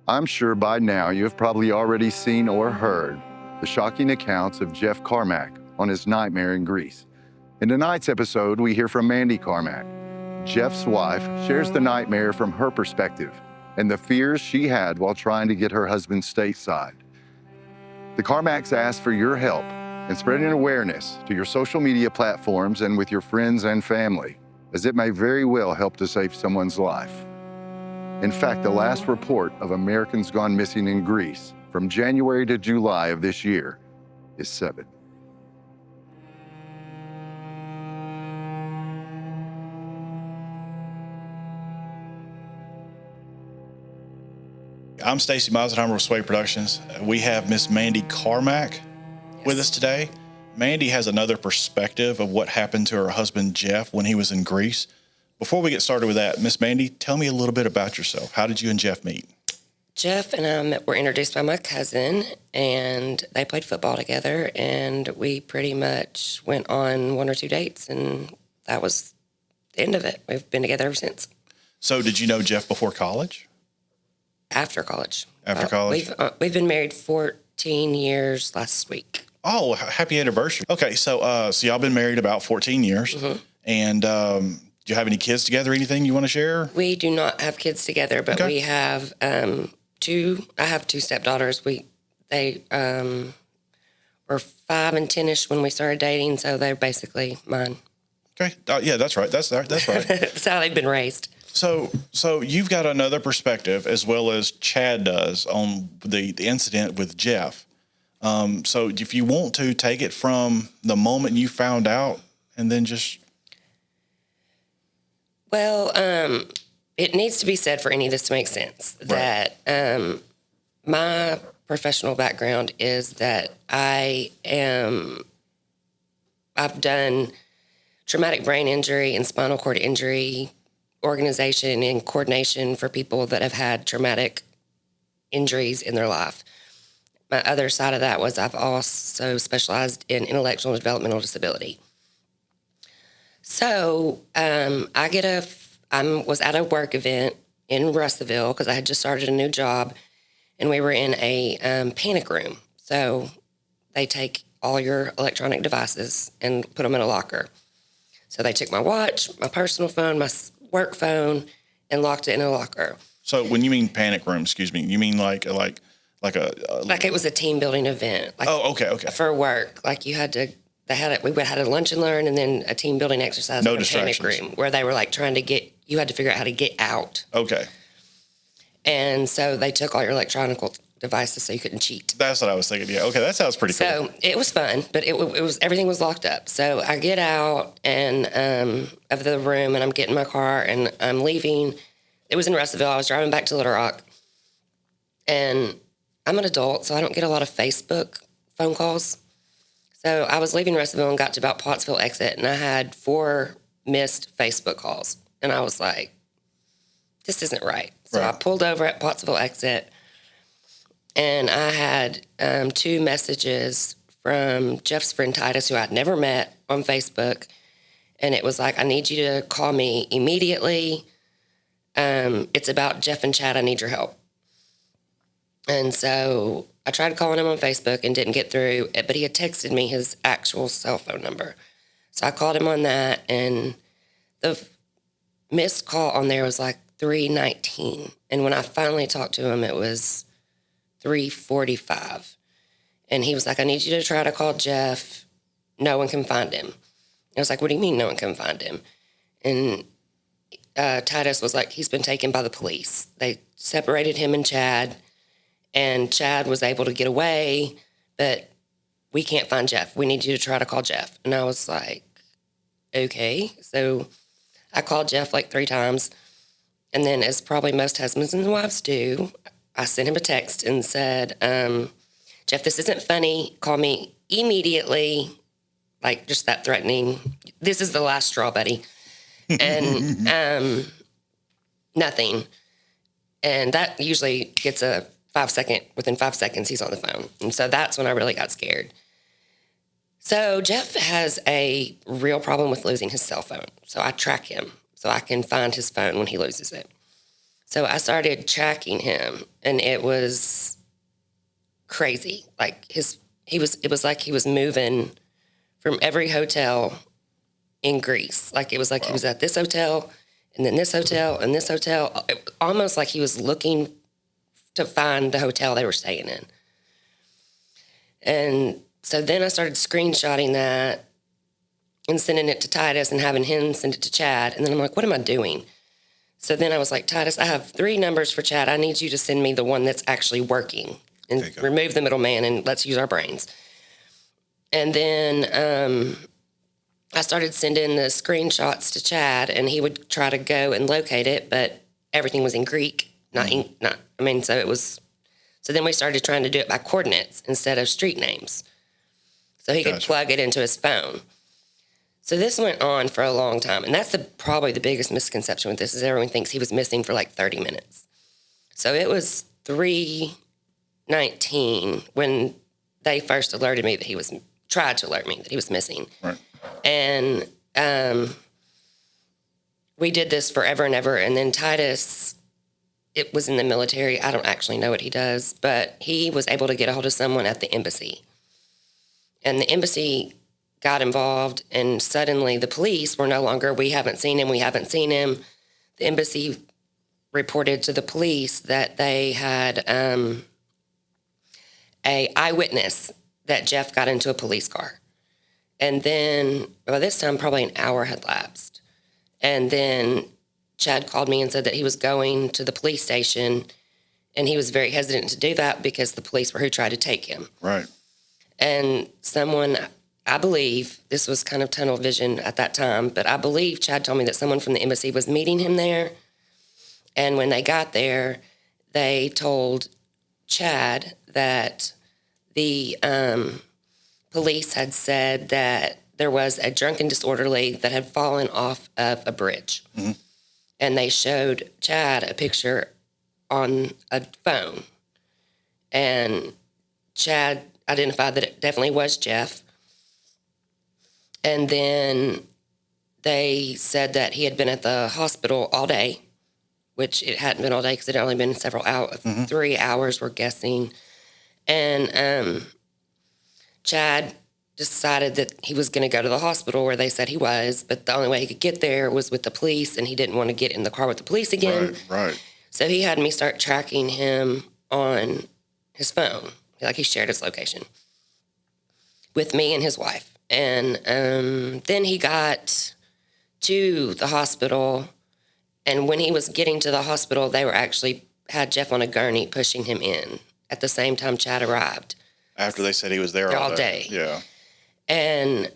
I'm sure by now you have probably already seen or heard the shocking accounts of Geoff Carmack on his nightmare in Greece. In tonight's episode, we hear from Mandy Carmack. Geoff's wife shares the nightmare from her perspective and the fears she had while trying to get her husband stateside. The Carmacks ask for your help in spreading awareness to your social media platforms and with your friends and family, as it may very well help to save someone's life. In fact, the last report of Americans gone missing in Greece from January to July of this year is 7. I'm Stacey Meisenheimer with SWADE Productions. We have Miss Mandy Carmack with us today. Mandy has another perspective of what happened to her husband, Geoff, when he was in Greece. Before we get started with that, Miss Mandy, tell me a little bit about yourself. How did you and Geoff meet? Geoff and I were introduced by my cousin, and they played football together, and we pretty much went on 1 or 2 dates, and that was the end of it. We've been together ever since. So did you know Geoff before college? After college. After college? We've been married 14 years last week. Oh, happy anniversary. Okay, so y'all been married about 14 years. Mm-hmm. And do you have any kids together, anything you want to share? We do not have kids together, but we have I have 2 stepdaughters. They were 5 and 10-ish when we started dating, so they're basically mine. Okay, yeah, that's right. That's right. That's how they've been raised. So you've got another perspective, as well as Chad does, on the incident with Geoff. So if you want to take it from the moment you found out, and then just... Well, it needs to be said for any of this to make sense, right, that my professional background is that I've done traumatic brain injury and spinal cord injury organization and coordination for people that have had traumatic injuries in their life. My other side of that was I've also specialized in intellectual and developmental disability. So I was at a work event in Russellville because I had just started a new job, and we were in a panic room. So they take all your electronic devices and put them in a locker. So they took my watch, my personal phone, my work phone, and locked it in a locker. So when you mean panic room, excuse me, you mean like it was a team building event. Like, oh, okay. For work, like we had a lunch and learn, and then a team building exercise in a panic room where they were like trying to you had to figure out how to get out. Okay. And so they took all your electronic devices so you couldn't cheat. That's what I was thinking. Yeah. Okay. That sounds pretty cool. So it was fun, but it was everything was locked up. So I get out and of the room, and I'm getting my car, and I'm leaving. It was in Russellville. I was driving back to Little Rock, and I'm an adult, so I don't get a lot of Facebook phone calls. So I was leaving Russellville and got to about Pottsville exit, and I had 4 missed Facebook calls. And I was like, this isn't right. So I pulled over at Pottsville exit, and I had 2 messages from Geoff's friend Titus, who I'd never met, on Facebook. And it was like, I need you to call me immediately. It's about Geoff and Chad. I need your help. And so I tried calling him on Facebook and didn't get through, but he had texted me his actual cell phone number. So I called him on that, and the missed call on there was like 3:19. And when I finally talked to him, it was 3:45. And he was like, I need you to try to call Geoff. No one can find him. I was like, what do you mean no one can find him? And Titus was like, he's been taken by the police. They separated him and Chad. And Chad was able to get away, but we can't find Geoff. We need you to try to call Geoff. And I was like, okay. So I called Geoff like 3 times. And then, as probably most husbands and wives do, I sent him a text and said, Geoff, this isn't funny. Call me immediately. Like, just that threatening. This is the last straw, buddy. And nothing. And that usually gets within 5 seconds, he's on the phone. And so that's when I really got scared. So Geoff has a real problem with losing his cell phone. So I track him so I can find his phone when he loses it. So I started tracking him, and it was crazy. Like it was like he was moving from every hotel in Greece. Like it was like he was at this hotel, and then this hotel, and this hotel. Almost like he was looking to find the hotel they were staying in. And so then I started screenshotting that and sending it to Titus and having him send it to Chad. And then I'm like, what am I doing? So then I was like, Titus, I have 3 numbers for Chad. I need you to send me the one that's actually working and remove the middleman and let's use our brains. And then I started sending the screenshots to Chad, and he would try to go and locate it, but everything was in Greek, so then we started trying to do it by coordinates instead of street names. So he could plug it into his phone. So this went on for a long time. And that's probably the biggest misconception with this is everyone thinks he was missing for like 30 minutes. So it was 3:19 when they first alerted me that tried to alert me that he was missing. Right. And we did this forever and ever. And then Titus, it was in the military. I don't actually know what he does, but he was able to get a hold of someone at the embassy. And the embassy got involved, and suddenly the police were no longer, we haven't seen him. The embassy reported to the police that they had a eyewitness that Geoff got into a police car. And then, by this time, probably an hour had lapsed. And then Chad called me and said that he was going to the police station, and he was very hesitant to do that because the police were who tried to take him. Right. And someone, I believe, this was kind of tunnel vision at that time, but I believe Chad told me that someone from the embassy was meeting him there. And when they got there, they told Chad that the police had said that there was a drunken disorderly that had fallen off of a bridge. Mm-hmm. And they showed Chad a picture on a phone. And Chad identified that it definitely was Geoff. And then they said that he had been at the hospital all day, which it hadn't been all day because it had only been several hours, 3 hours, we're guessing. And Chad decided that he was going to go to the hospital where they said he was, but the only way he could get there was with the police, and he didn't want to get in the car with the police again. Right. So he had me start tracking him on his phone. Like, he shared his location with me and his wife. And then he got to the hospital, and when he was getting to the hospital, they were actually had Geoff on a gurney pushing him in at the same time Chad arrived. After they said he was there all day. Yeah. And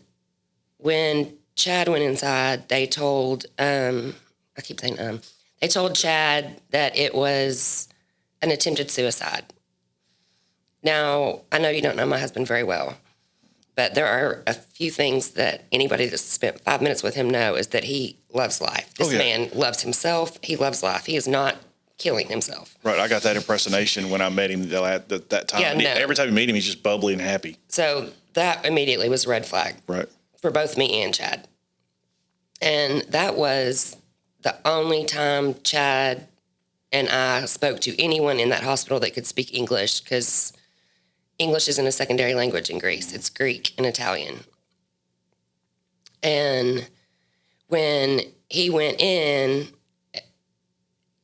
when Chad went inside, they told, they told Chad that it was an attempted suicide. Now, I know you don't know my husband very well, but there are a few things that anybody that's spent 5 minutes with him know is that he loves life. This man loves himself. He loves life. He is not killing himself. Right. I got that impersonation when I met him at that time. Yeah, no. Every time you meet him, he's just bubbly and happy. So that immediately was a red flag. Right. For both me and Chad. And that was the only time Chad and I spoke to anyone in that hospital that could speak English, because English isn't a secondary language in Greece. It's Greek and Italian. And when he went in,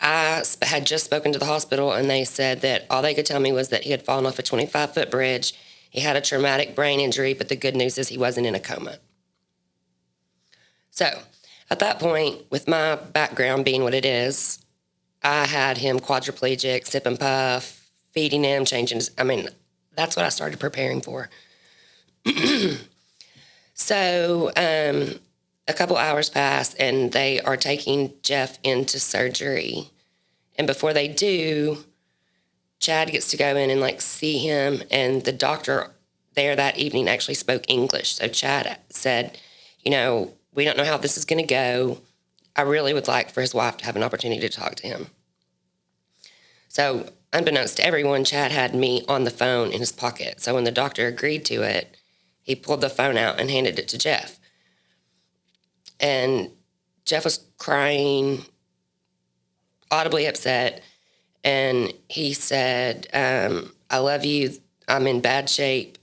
I had just spoken to the hospital, and they said that all they could tell me was that he had fallen off a 25-foot bridge. He had a traumatic brain injury, but the good news is he wasn't in a coma. So at that point, with my background being what it is, I had him quadriplegic, sip and puff, feeding him, changing his, that's what I started preparing for. So a couple hours pass, and they are taking Geoff into surgery. And before they do, Chad gets to go in and see him, and the doctor there that evening actually spoke English. So Chad said, we don't know how this is going to go. I really would like for his wife to have an opportunity to talk to him. So unbeknownst to everyone, Chad had me on the phone in his pocket. So when the doctor agreed to it, he pulled the phone out and handed it to Geoff. And Geoff was crying audibly upset. And he said, I love you. I'm in bad shape.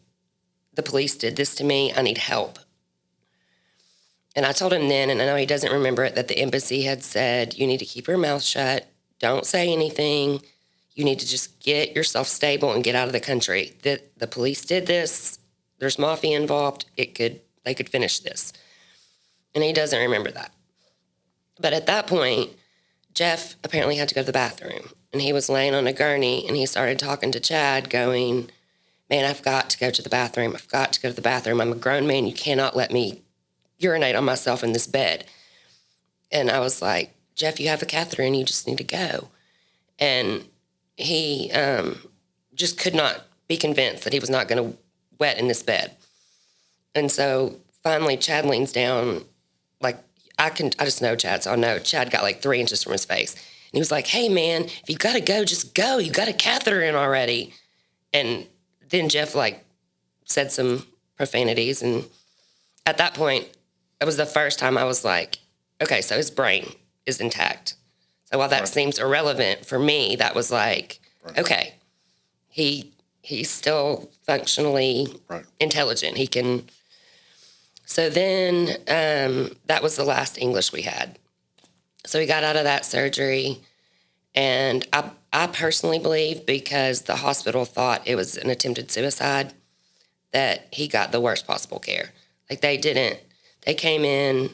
The police did this to me. I need help. And I told him then, and I know he doesn't remember it, that the embassy had said, you need to keep your mouth shut. Don't say anything. You need to just get yourself stable and get out of the country. The police did this. There's mafia involved. They could finish this. And he doesn't remember that. But at that point, Geoff apparently had to go to the bathroom. And he was laying on a gurney, and he started talking to Chad, going, man, I've got to go to the bathroom. I've got to go to the bathroom. I'm a grown man. You cannot let me urinate on myself in this bed. And I was like, Geoff, you have a catheter and you just need to go. And he just could not be convinced that he was not going to wet in this bed. And so finally Chad leans down, like, I just know Chad, so I know Chad got like 3 inches from his face. And he was like, hey man, if you got to go, just go. You got a catheter in already. And then Geoff like said some profanities. And at that point, it was the first time I was like, okay, so his brain is intact. So while that seems irrelevant for me, that was like, okay, he's still functionally intelligent. He can. So then that was the last English we had. So he got out of that surgery, and I personally believe, because the hospital thought it was an attempted suicide, that he got the worst possible care. Like they came in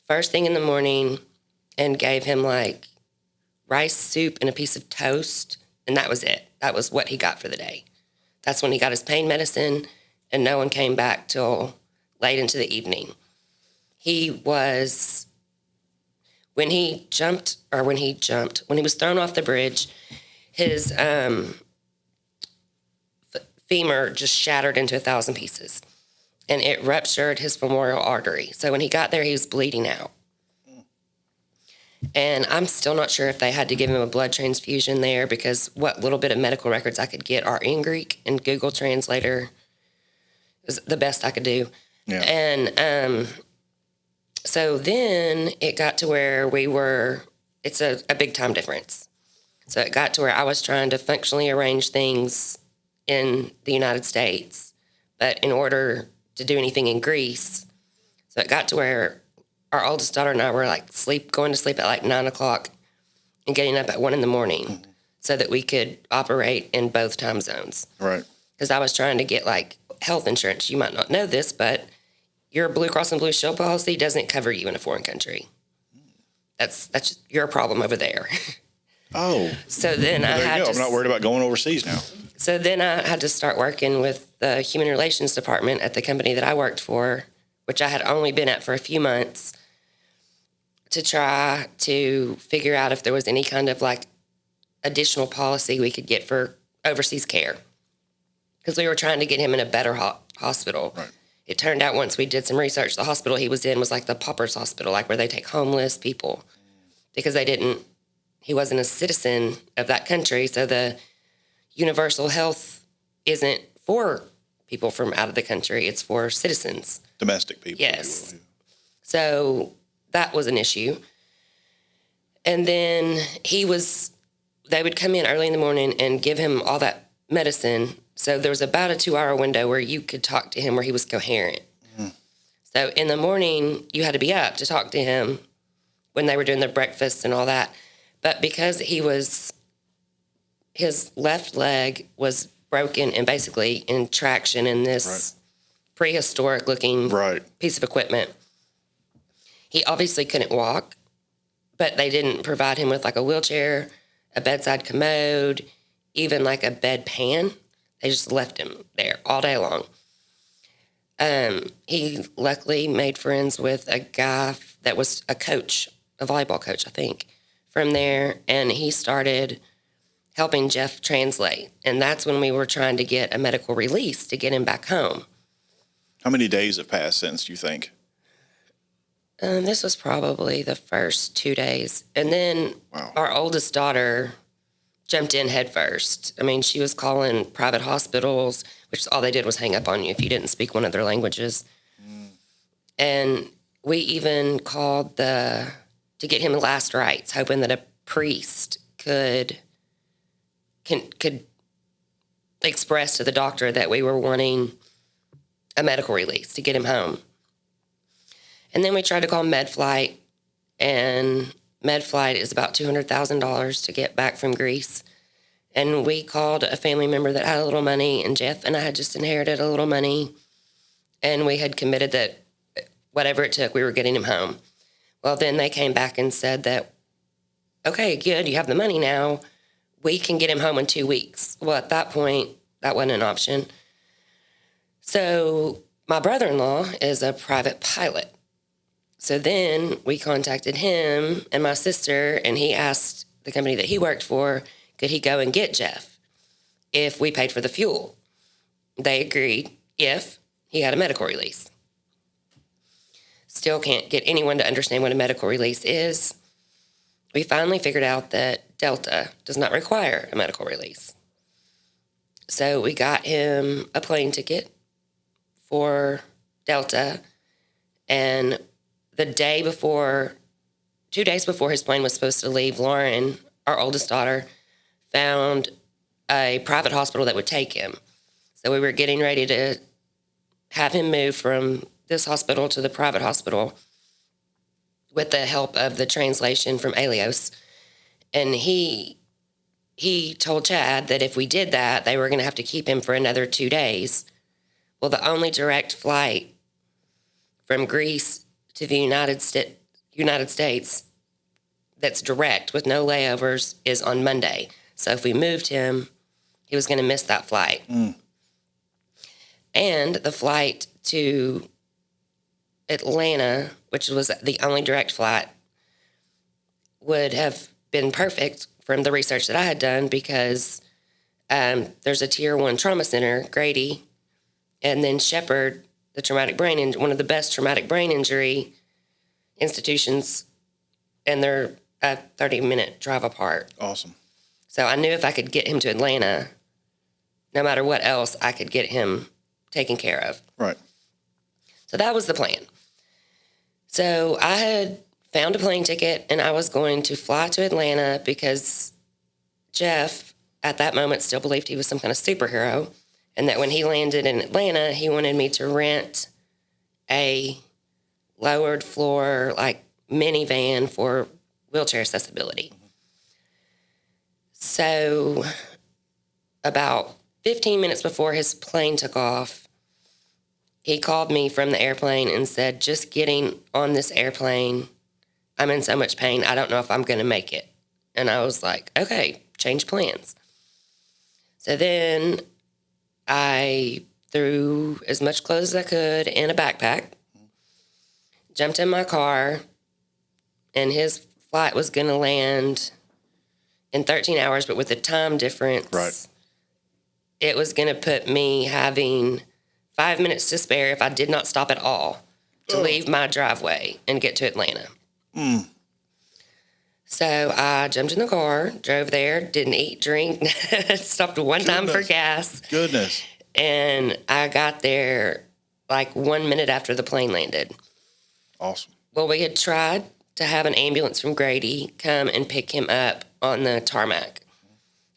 first thing in the morning and gave him like rice soup and a piece of toast, and that was it. That was what he got for the day. That's when he got his pain medicine, and no one came back till late into the evening. When he was thrown off the bridge, his femur just shattered into 1,000 pieces, and it ruptured his femoral artery. So when he got there, he was bleeding out. And I'm still not sure if they had to give him a blood transfusion there, because what little bit of medical records I could get are in Greek, and Google Translator is the best I could do. Yeah. And so then it got to where it's a big time difference. So it got to where I was trying to functionally arrange things in the United States, but in order to do anything in Greece, so it got to where our oldest daughter and I were like going to sleep at like 9 o'clock and getting up at 1 a.m. so that we could operate in both time zones. Right. Because I was trying to get like health insurance. You might not know this, but your Blue Cross and Blue Shield policy doesn't cover you in a foreign country. That's your problem over there. Oh. So then I'm not worried about going overseas now. So then I had to start working with the Human Relations Department at the company that I worked for, which I had only been at for a few months, to try to figure out if there was any kind of like additional policy we could get for overseas care. Because we were trying to get him in a better hospital. Right. It turned out once we did some research, the hospital he was in was like the paupers hospital, like where they take homeless people, because he wasn't a citizen of that country. So the universal health isn't for people from out of the country. It's for citizens. Domestic people. Yes. So that was an issue. And then they would come in early in the morning and give him all that medicine. So there was about a 2-hour window where you could talk to him where he was coherent. Mm-hmm. So in the morning, you had to be up to talk to him when they were doing their breakfast and all that. But because his left leg was broken and basically in traction in this prehistoric looking piece of equipment, he obviously couldn't walk, but they didn't provide him with like a wheelchair, a bedside commode, even like a bedpan. They just left him there all day long. He luckily made friends with a guy that was a coach, a volleyball coach, I think, from there. And he started helping Geoff translate. And that's when we were trying to get a medical release to get him back home. How many days have passed since, do you think? This was probably the first 2 days. And then our oldest daughter jumped in head first. I mean, she was calling private hospitals, which all they did was hang up on you if you didn't speak one of their languages. Mm. And we even called to get him last rites, hoping that priest could express to the doctor that we were wanting a medical release to get him home. And then we tried to call MedFlight, and MedFlight is about $200,000 to get back from Greece. And we called a family member that had a little money, and Geoff and I had just inherited a little money, and we had committed that whatever it took, we were getting him home. Well, then they came back and said that, okay, good, you have the money now. We can get him home in 2 weeks. Well, at that point, that wasn't an option. So my brother-in-law is a private pilot. So then we contacted him and my sister, and he asked the company that he worked for, could he go and get Geoff if we paid for the fuel? They agreed if he had a medical release. Still can't get anyone to understand what a medical release is. We finally figured out that Delta does not require a medical release. So we got him a plane ticket for Delta, and the day before, 2 days before his plane was supposed to leave, Lauren, our oldest daughter, found a private hospital that would take him. So we were getting ready to have him move from this hospital to the private hospital with the help of the translation from Alios. And he told Chad that if we did that, they were going to have to keep him for another 2 days. Well, the only direct flight from Greece to the United States that's direct with no layovers is on Monday. So if we moved him, he was going to miss that flight. And the flight to Atlanta, which was the only direct flight, would have been perfect from the research that I had done, because there's a Tier 1 trauma center, Grady, and then Shepherd, the traumatic brain, one of the best traumatic brain injury institutions, and they're a 30-minute drive apart. Awesome. So I knew if I could get him to Atlanta, no matter what else, I could get him taken care of. Right. So that was the plan. So I had found a plane ticket, and I was going to fly to Atlanta because Geoff, at that moment, still believed he was some kind of superhero, and that when he landed in Atlanta, he wanted me to rent a lowered floor, like, minivan for wheelchair accessibility. So about 15 minutes before his plane took off, he called me from the airplane and said, just getting on this airplane, I'm in so much pain, I don't know if I'm going to make it. And I was like, okay, change plans. So then I threw as much clothes as I could in a backpack, jumped in my car, and his flight was going to land in 13 hours, but with the time difference, Right. It was going to put me having 5 minutes to spare if I did not stop at all to leave my driveway and get to Atlanta. So I jumped in the car, drove there, didn't eat, drink, stopped one time for gas. Goodness. And I got there like 1 minute after the plane landed. Awesome. Well, we had tried to have an ambulance from Grady come and pick him up on the tarmac.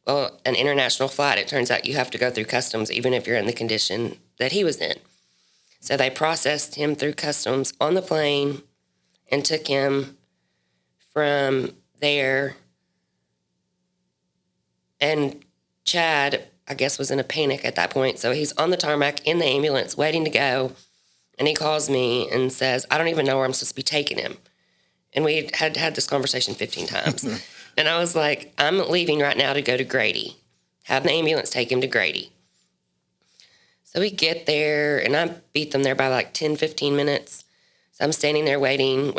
Well, an international flight, it turns out you have to go through customs even if you're in the condition that he was in. So they processed him through customs on the plane and took him from there. And Chad, I guess, was in a panic at that point. So he's on the tarmac in the ambulance waiting to go. And he calls me and says, I don't even know where I'm supposed to be taking him. And we had this conversation 15 times. And I was like, I'm leaving right now to go to Grady. Have the ambulance take him to Grady. So we get there, and I beat them there by like 10, 15 minutes. So I'm standing there waiting.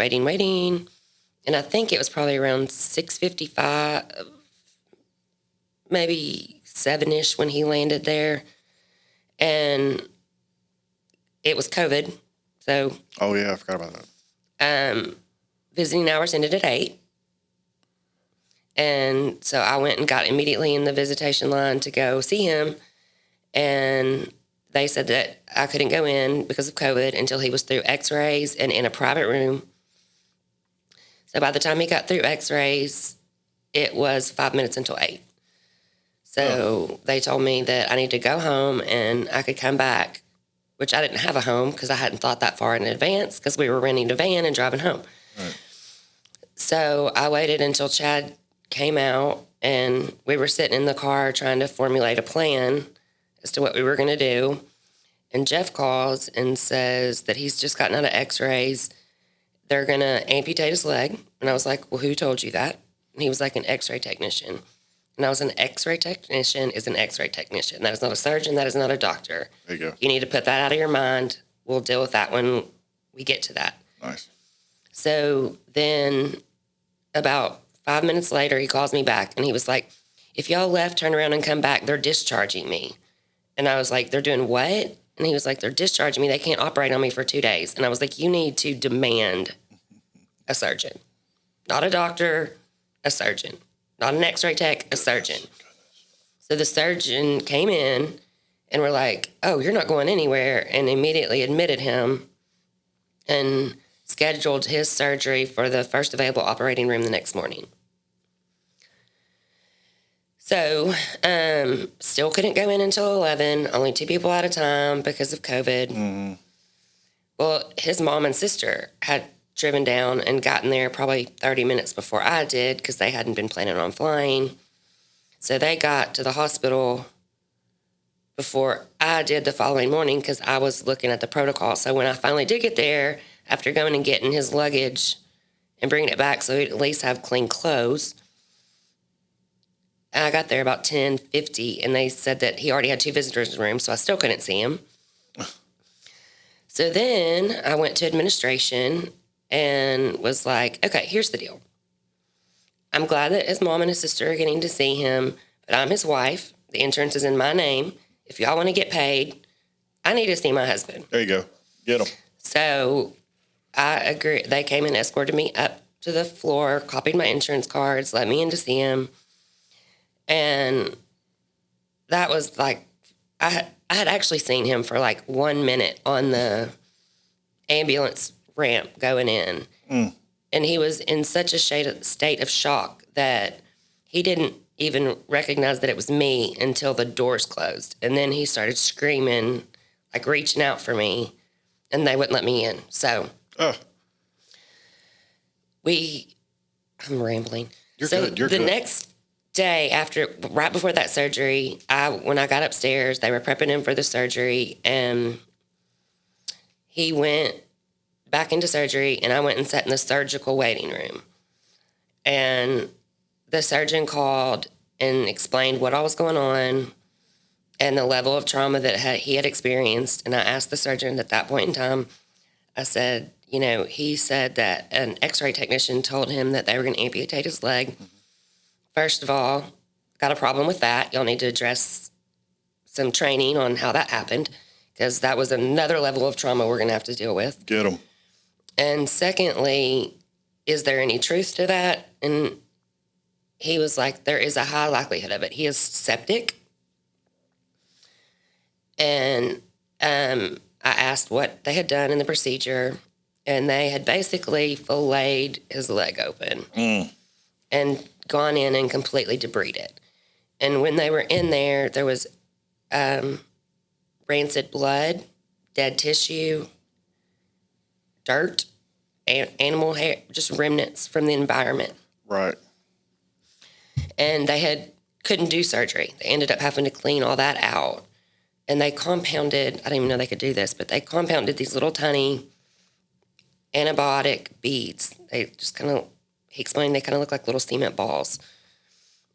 And I think it was probably around 6:55, maybe 7-ish when he landed there. And it was COVID. So Oh, yeah, I forgot about that. visiting hours ended at 8. And so I went and got immediately in the visitation line to go see him. And they said that I couldn't go in because of COVID until he was through x-rays and in a private room. So by the time he got through x-rays it was 5 minutes until 8. So they told me that I need to go home and I could come back, which I didn't have a home because I hadn't thought that far in advance because we were renting a van and driving home. Right. So I waited until Chad came out and we were sitting in the car trying to formulate a plan as to what we were going to do. And Geoff calls and says that he's just gotten out of x-rays. They're going to amputate his leg. And I was like, well, who told you that? And he was like, an x-ray technician. And I was an x-ray technician is an x-ray technician. That is not a surgeon. That is not a doctor. There you go. You need to put that out of your mind. We'll deal with that when we get to that. Nice. So then about 5 minutes later, he calls me back and he was like, if y'all left, turn around and come back, they're discharging me. And I was like, they're doing what? And he was like, they're discharging me. They can't operate on me for 2 days. And I was like, you need to demand a surgeon. Not a doctor, a surgeon. Not an x-ray tech, a surgeon. So the surgeon came in and we're like, oh, you're not going anywhere, and immediately admitted him and scheduled his surgery for the first available operating room the next morning. So still couldn't go in until 11, only 2 people at a time because of COVID. Mm-hmm. Well, his mom and sister had driven down and gotten there probably 30 minutes before I did because they hadn't been planning on flying. So they got to the hospital before I did the following morning because I was looking at the protocol. So when I finally did get there, after going and getting his luggage and bringing it back so he'd at least have clean clothes, I got there about 10:50, and they said that he already had 2 visitors in the room, so I still couldn't see him. So then I went to administration and was like, okay, here's the deal. I'm glad that his mom and his sister are getting to see him, but I'm his wife. The insurance is in my name. If y'all want to get paid, I need to see my husband. There you go. Get him. So I agree. They came and escorted me up to the floor, copied my insurance cards, let me in to see him. And that was like, I had actually seen him for like 1 minute on the ambulance ramp going in. Mm. And he was in such a state of shock that he didn't even recognize that it was me until the doors closed. And then he started screaming, like reaching out for me, and they wouldn't let me in. So I'm rambling. You're good. You're good. The next day right before that surgery, when I got upstairs, they were prepping him for the surgery, and he went back into surgery, and I went and sat in the surgical waiting room. And the surgeon called and explained what all was going on and the level of trauma that he had experienced. And I asked the surgeon at that point in time, I said, he said that an x-ray technician told him that they were going to amputate his leg. First of all, got a problem with that. Y'all need to address some training on how that happened, because that was another level of trauma we're going to have to deal with. Get him. And secondly, is there any truth to that? And he was like, there is a high likelihood of it. He is septic. And I asked what they had done in the procedure, and they had basically filleted his leg open and gone in and completely debrided it. And when they were in there, there was rancid blood, dead tissue, dirt, animal hair, just remnants from the environment. Right. And they couldn't do surgery. They ended up having to clean all that out. And they compounded, I didn't even know they could do this, but they compounded these little tiny antibiotic beads. They just he explained they kind of look like little cement balls.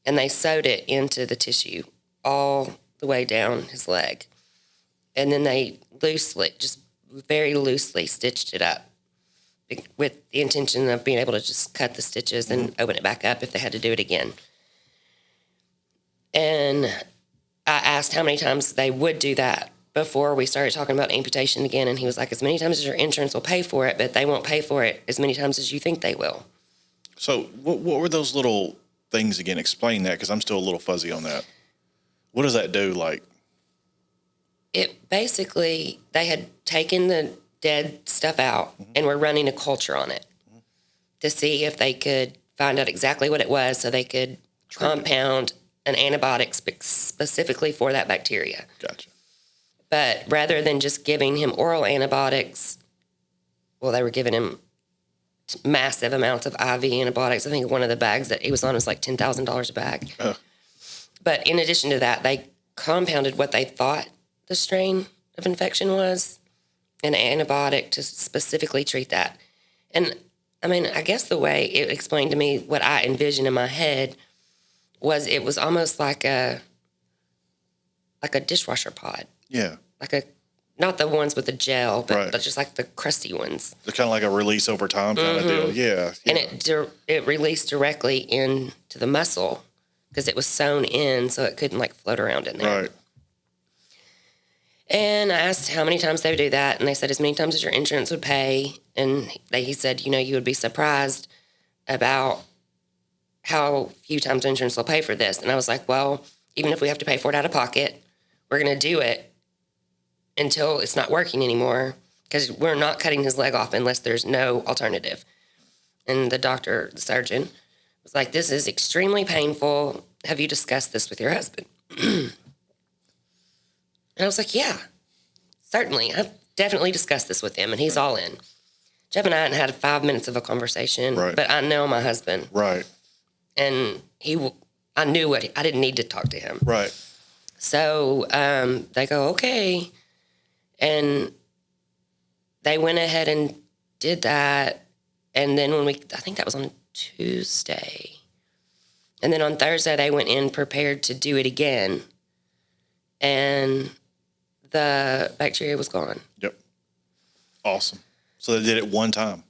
And they sewed it into the tissue all the way down his leg. And then they very loosely stitched it up with the intention of being able to just cut the stitches and open it back up if they had to do it again. And I asked how many times they would do that before we started talking about amputation again. And he was like, as many times as your insurance will pay for it, but they won't pay for it as many times as you think they will. So what were those little things again? Explain that, because I'm still a little fuzzy on that. What does that do? Like, it basically, they had taken the dead stuff out and were running a culture on it to see if they could find out exactly what it was so they could compound an antibiotic specifically for that bacteria. Gotcha. But rather than just giving him oral antibiotics, well, they were giving him massive amounts of IV antibiotics. I think one of the bags that he was on was like $10,000 a bag. But in addition to that, they compounded what they thought the strain of infection was, an antibiotic to specifically treat that. And I mean, I guess the way it explained to me what I envisioned in my head was it was almost like a dishwasher pod. Yeah. Not the ones with the gel, but Right. just like the crusty ones. They're kind of like a release over time kind of deal. Yeah. And it released directly into the muscle because it was sewn in so it couldn't like float around in there. Right. And I asked how many times they would do that, and they said as many times as your insurance would pay. And he said, you would be surprised about how few times insurance will pay for this. And I was like, well, even if we have to pay for it out of pocket, we're going to do it until it's not working anymore because we're not cutting his leg off unless there's no alternative. And the surgeon, was like, this is extremely painful. Have you discussed this with your husband? And I was like, yeah, certainly. I've definitely discussed this with him, and he's all in. Geoff and I hadn't had 5 minutes of a conversation, Right. but I know my husband. Right. And I knew I didn't need to talk to him. Right. So they go, okay. And they went ahead and did that. And then I think that was on Tuesday. And then on Thursday, they went in prepared to do it again. And the bacteria was gone. Yep. Awesome. So they did it one time.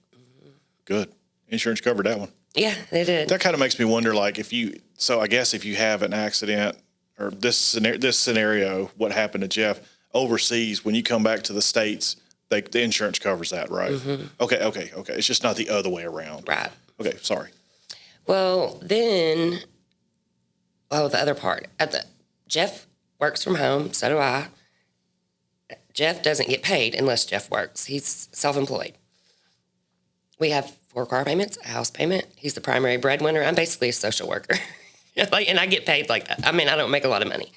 Good. Insurance covered that one. Yeah, they did. That kind of makes me wonder, like, I guess if you have an accident or this scenario, what happened to Geoff overseas, when you come back to the States, the insurance covers that, right? Mm-hmm. Okay. It's just not the other way around. Right. Okay, sorry. Well, then, the other part. Geoff works from home, so do I. Geoff doesn't get paid unless Geoff works. He's self-employed. We have 4 car payments, a house payment. He's the primary breadwinner. I'm basically a social worker. And I get paid like that. I mean, I don't make a lot of money.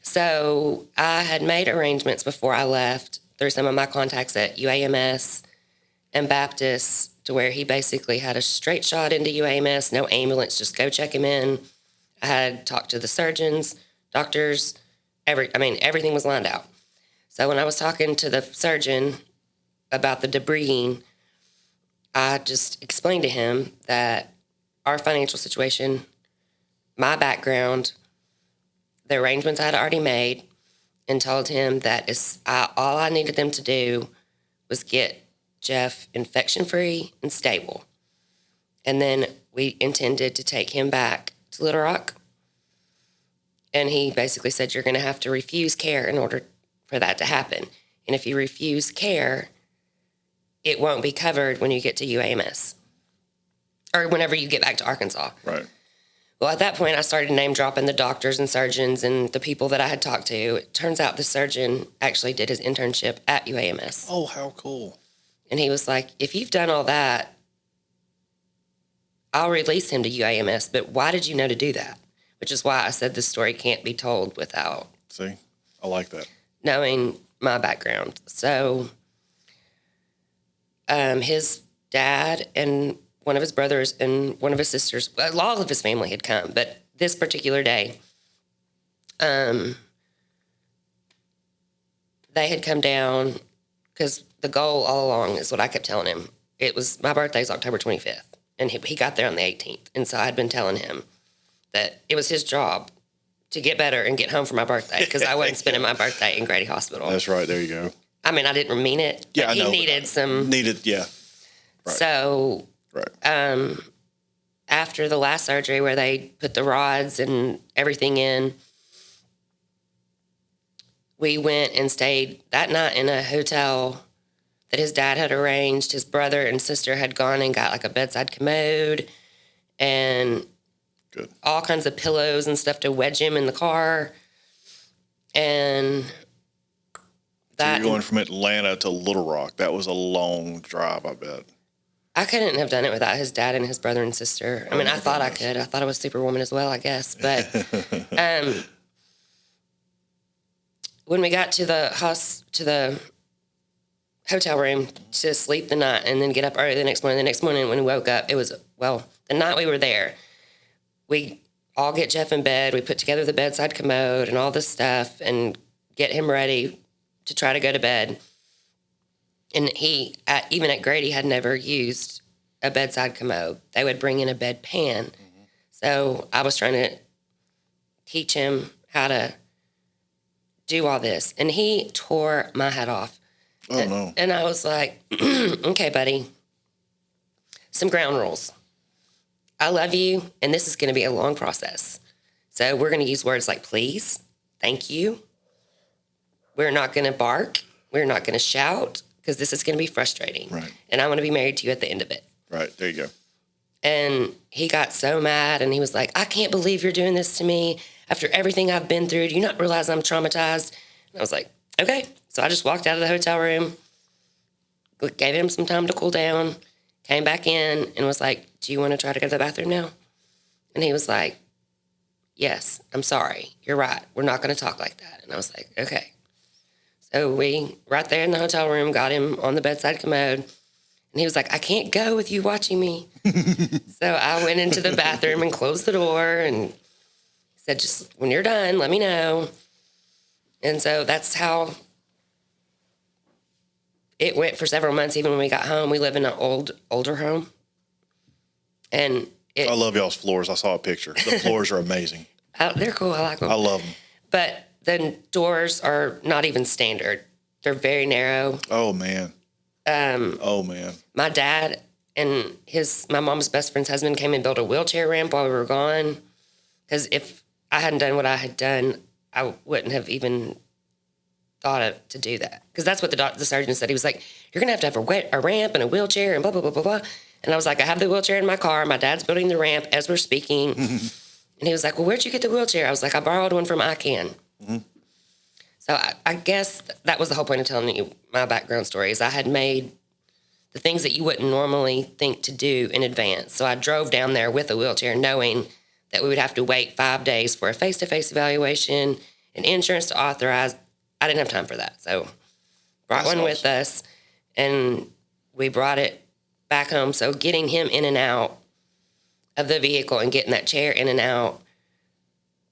So I had made arrangements before I left through some of my contacts at UAMS and Baptist to where he basically had a straight shot into UAMS, no ambulance, just go check him in. I had talked to the surgeons, doctors, everything was lined out. So when I was talking to the surgeon about the debriding, I just explained to him that our financial situation, my background, the arrangements I had already made, and told him that all I needed them to do was get Geoff infection-free and stable. And then we intended to take him back to Little Rock. And he basically said, you're going to have to refuse care in order for that to happen. And if you refuse care, it won't be covered when you get to UAMS or whenever you get back to Arkansas. Right. Well, at that point, I started name dropping the doctors and surgeons and the people that I had talked to. It turns out the surgeon actually did his internship at UAMS. Oh, how cool. And he was like, if you've done all that, I'll release him to UAMS. But why did you know to do that? Which is why I said this story can't be told without See, I like that. knowing my background. So his dad and one of his brothers and one of his sisters, all of his family had come. But this particular day, they had come down because the goal all along is what I kept telling him. My birthday's October 25th, and he got there on the 18th. And so I'd been telling him that it was his job to get better and get home for my birthday because I wasn't spending my birthday in Grady Hospital. That's right. There you go. I mean, I didn't mean it. Yeah, but I know. Needed, yeah. Right. So, Right. After the last surgery where they put the rods and everything in, we went and stayed that night in a hotel that his dad had arranged. His brother and sister had gone and got like a bedside commode and Good. all kinds of pillows and stuff to wedge him in the car. And So you're going from Atlanta to Little Rock. That was a long drive, I bet. I couldn't have done it without his dad and his brother and sister. I mean, I thought I could. I thought I was Superwoman as well, I guess. But when we got to the hotel room to sleep the night and then get up early the next morning when we woke up, it was, well, the night we were there, we all get Geoff in bed. We put together the bedside commode and all this stuff and get him ready to try to go to bed. And he, even at Grady, had never used a bedside commode. They would bring in a bedpan. Mm-hmm. So I was trying to teach him how to do all this. And he tore my head off. Oh, no. And I was like, okay, buddy, some ground rules. I love you, and this is going to be a long process. So we're going to use words like please, thank you. We're not going to bark. We're not going to shout because this is going to be frustrating. Right. And I want to be married to you at the end of it. Right. There you go. And he got so mad, and he was like, I can't believe you're doing this to me after everything I've been through. Do you not realize I'm traumatized? And I was like, okay. So I just walked out of the hotel room, gave him some time to cool down, came back in and was like, do you want to try to go to the bathroom now? And he was like, yes, I'm sorry. You're right. We're not going to talk like that. And I was like, okay. So we, right there in the hotel room, got him on the bedside commode. And he was like, I can't go with you watching me. So I went into the bathroom and closed the door and said, just when you're done, let me know. And so that's how it went for several months. Even when we got home, we live in an older home. And I love y'all's floors. I saw a picture. The floors are amazing. They're cool. I like them. I love them. But the doors are not even standard. They're very narrow. Oh, man. Oh, man. My dad and my mom's best friend's husband came and built a wheelchair ramp while we were gone. Because if I hadn't done what I had done, I wouldn't have even thought to do that. Because that's what the surgeon said. He was like, you're going to have a ramp and a wheelchair and blah, blah, blah, blah, blah. And I was like, I have the wheelchair in my car. My dad's building the ramp as we're speaking. And he was like, well, where'd you get the wheelchair? I was like, I borrowed one from ICANN. Mm-hmm. So I guess that was the whole point of telling you my background story is I had made the things that you wouldn't normally think to do in advance. So I drove down there with a wheelchair knowing that we would have to wait 5 days for a face-to-face evaluation and insurance to authorize. I didn't have time for that. So brought one with us, and we brought it back home. So getting him in and out of the vehicle and getting that chair in and out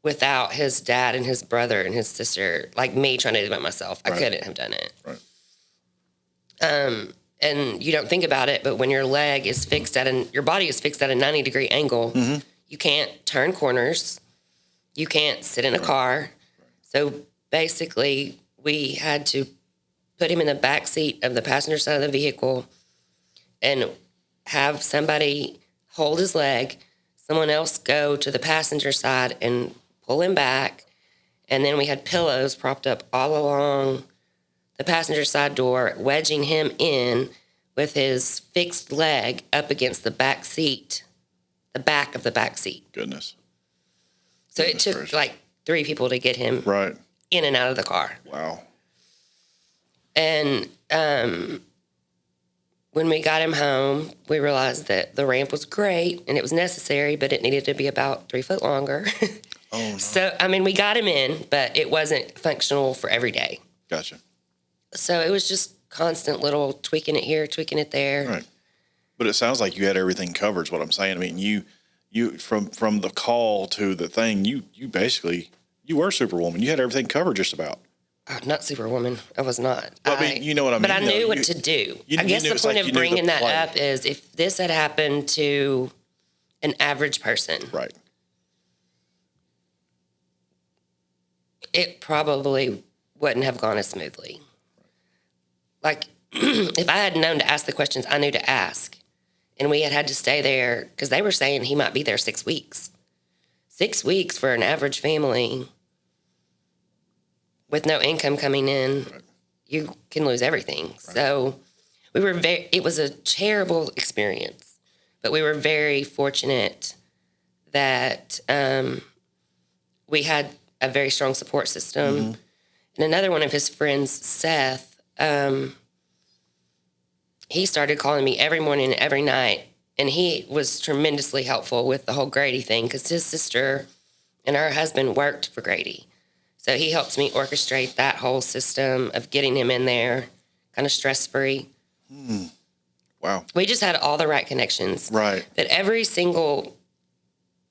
without his dad and his brother and his sister, like me trying to do it myself, I couldn't have done it. Right. And you don't think about it, but when your leg is fixed your body is fixed at a 90-degree angle, you can't turn corners. You can't sit in a car. So basically, we had to put him in the back seat of the passenger side of the vehicle and have somebody hold his leg, someone else go to the passenger side and pull him back. And then we had pillows propped up all along the passenger side door, wedging him in with his fixed leg up against the back seat, the back of the back seat. Goodness. So it took like 3 people to get him in and out of the car. Wow. And when we got him home, we realized that the ramp was great and it was necessary, but it needed to be about 3 foot longer. Oh, no. So, I mean, we got him in, but it wasn't functional for every day. Gotcha. So it was just constant little tweaking it here, tweaking it there. Right. But it sounds like you had everything covered is what I'm saying. I mean, you from the call to the thing, you basically, you were Superwoman. You had everything covered just about. Not Superwoman. I was not. Well, I mean, you know what I mean. But I knew what to do. I guess the point of bringing that up is if this had happened to an average person, right, it probably wouldn't have gone as smoothly. Like, if I had known to ask the questions I knew to ask, and we had to stay there, because they were saying he might be there 6 weeks. 6 weeks for an average family with no income coming in, you can lose everything. Right. So it was a terrible experience, but we were very fortunate that we had a very strong support system. Mm-hmm. And another one of his friends, Seth, he started calling me every morning and every night. And he was tremendously helpful with the whole Grady thing because his sister and her husband worked for Grady. So he helped me orchestrate that whole system of getting him in there kind of stress-free. Wow. We just had all the right connections. Right. That every single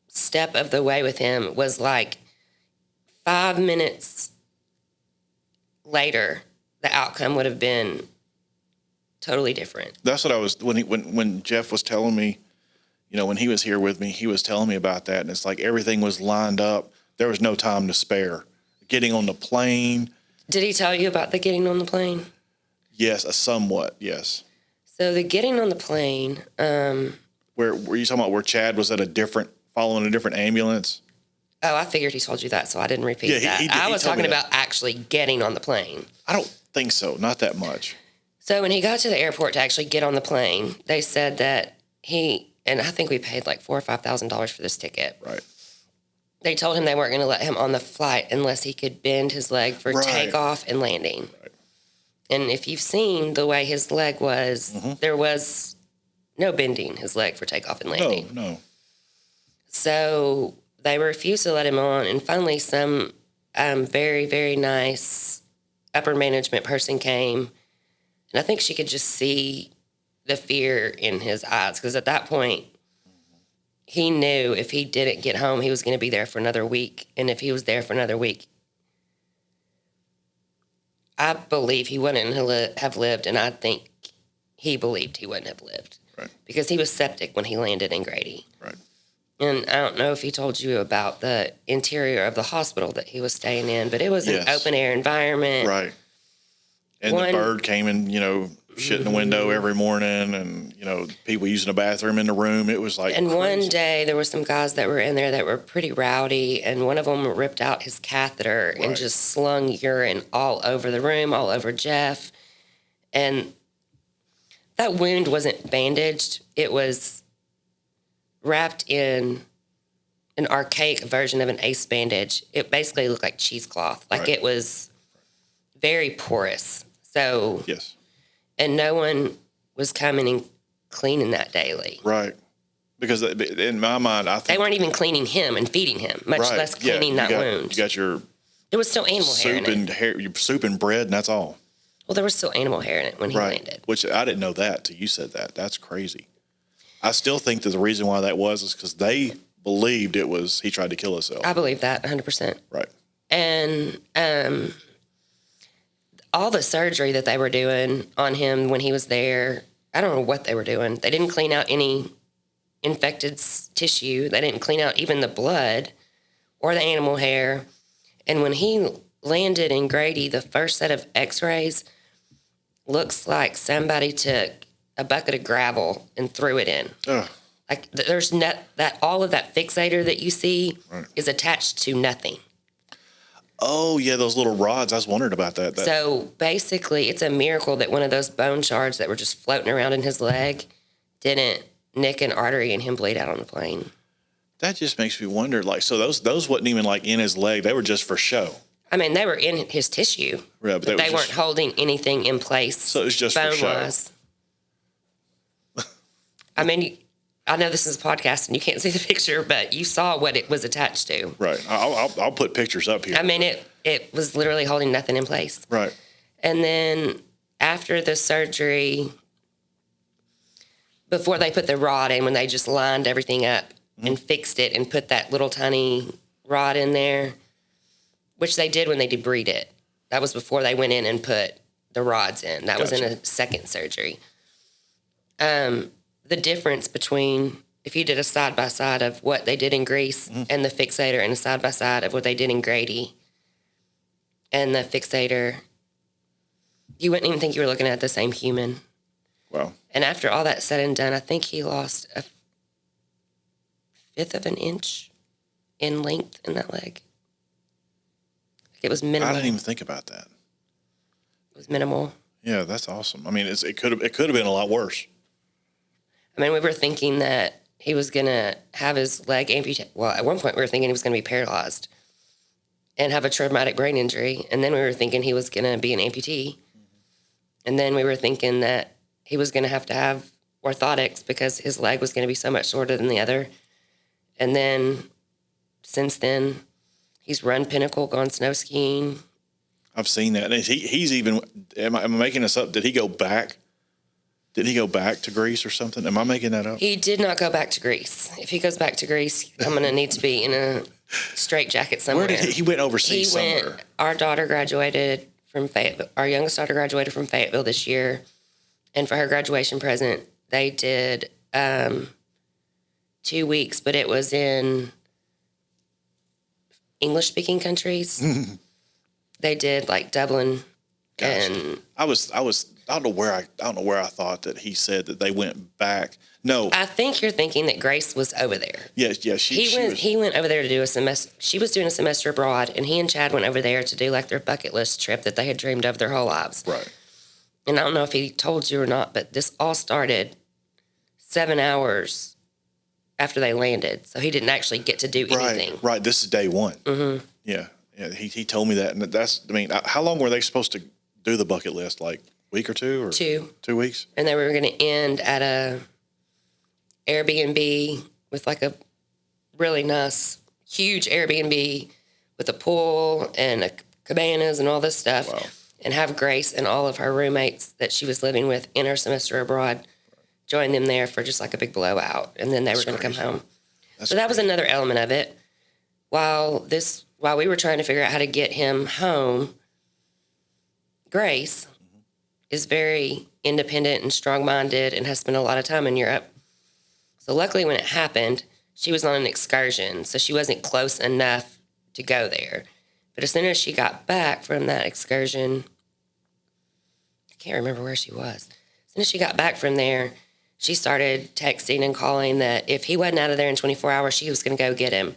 step of the way with him was like 5 minutes later, the outcome would have been totally different. That's what I was when Geoff was telling me, when he was here with me, he was telling me about that, and it's like everything was lined up. There was no time to spare. Getting on the plane. Did he tell you about the getting on the plane? Yes, somewhat. Yes. So the getting on the plane. Where were you talking about? Where Chad was following a different ambulance? Oh, I figured he told you that, so I didn't repeat that. I was talking about actually getting on the plane. I don't think so. Not that much. So when he got to the airport to actually get on the plane, they said that and I think we paid like $4,000 or $5,000 for this ticket. Right. They told him they weren't going to let him on the flight unless he could bend his leg for takeoff and landing. Right. And if you've seen the way his leg was, there was no bending his leg for takeoff and landing. No. So they refused to let him on. And finally, some very, very nice upper management person came. And I think she could just see the fear in his eyes. Because at that point, he knew if he didn't get home, he was going to be there for another week. And if he was there for another week, I believe he wouldn't have lived. And I think he believed he wouldn't have lived. Right. Because he was septic when he landed in Grady. Right. And I don't know if he told you about the interior of the hospital that he was staying in, but it was an open air environment. Right. And the bird came in, shit in the window every morning, and, people using the bathroom in the room. It was like And crazy. one day there were some guys that were in there that were pretty rowdy, and one of them ripped out his catheter and just slung urine all over the room, all over Geoff. And that wound wasn't bandaged. It was wrapped in an archaic version of an ace bandage. It basically looked like cheesecloth. It was very porous. So, yes. And no one was coming and cleaning that daily. Right. Because in my mind, I think they weren't even cleaning him and feeding him, much less cleaning that wound. You got your there was still animal hair in it. Your soup and bread, and that's all. Well, there was still animal hair in it when he landed. Which I didn't know that till you said that. That's crazy. I still think that the reason why that was is because they believed it was he tried to kill himself. I believe that 100%. Right. And all the surgery that they were doing on him when he was there, I don't know what they were doing. They didn't clean out any infected tissue. They didn't clean out even the blood or the animal hair. And when he landed in Grady, the first set of x-rays looks like somebody took a bucket of gravel and threw it in. Ugh. Like there's all of that fixator that you see is attached to nothing. Oh, yeah, those little rods. I was wondering about that. So basically, it's a miracle that one of those bone shards that were just floating around in his leg didn't nick an artery and him bleed out on the plane. That just makes me wonder. So those wasn't even in his leg. They were just for show. I mean, they were in his tissue. Yeah, but they weren't holding anything in place. So it was just for show. I mean, I know this is a podcast and you can't see the picture, but you saw what it was attached to. Right. I'll put pictures up here. I mean, it was literally holding nothing in place. Right. And then after the surgery, before they put the rod in, when they just lined everything up and fixed it and put that little tiny rod in there, which they did when they debrided it. That was before they went in and put the rods in. That was in a second surgery. The difference between if you did a side-by-side of what they did in Greece and the fixator and a side-by-side of what they did in Grady and the fixator, you wouldn't even think you were looking at the same human. Wow. And after all that said and done, I think he lost a fifth of an inch in length in that leg. It was minimal. I didn't even think about that. It was minimal. Yeah, that's awesome. I mean, it could have been a lot worse. I mean, we were thinking that he was going to have his leg amputated. Well, at one point we were thinking he was going to be paralyzed and have a traumatic brain injury. And then we were thinking he was going to be an amputee. And then we were thinking that he was going to have orthotics because his leg was going to be so much shorter than the other. And then since then, he's run Pinnacle, gone snow skiing. I've seen that. And he's even, am I making this up? Did he go back? Did he go back to Greece or something? Am I making that up? He did not go back to Greece. If he goes back to Greece, I'm going to need to be in a straitjacket somewhere. Where did he went overseas somewhere? Our daughter graduated from Fayetteville. Our youngest daughter graduated from Fayetteville this year. And for her graduation present, they did 2 weeks, but it was in English-speaking countries. They did like Dublin. Gotcha. And I don't know where I thought that he said that they went back. No, I think you're thinking that Grace was over there. Yeah. He went over there to do a semester. She was doing a semester abroad, and he and Chad went over there to do like their bucket list trip that they had dreamed of their whole lives. Right. And I don't know if he told you or not, but this all started 7 hours after they landed, so he didn't actually get to do anything. Right. This is day one. Mm-hmm. Yeah. He told me that, and that's. I mean, how long were they supposed to do the bucket list? Like week or two or 2 weeks? And they were going to end at a Airbnb with like a really nice, huge Airbnb with a pool and cabanas and all this stuff. Wow. And have Grace and all of her roommates that she was living with in her semester abroad join them there for just like a big blowout. And then they were going to come home. So that was another element of it. While we were trying to figure out how to get him home, Grace is very independent and strong-minded and has spent a lot of time in Europe. So luckily when it happened, she was on an excursion, so she wasn't close enough to go there. But as soon as she got back from that excursion, I can't remember where she was. As soon as she got back from there, she started texting and calling that if he wasn't out of there in 24 hours, she was going to go get him.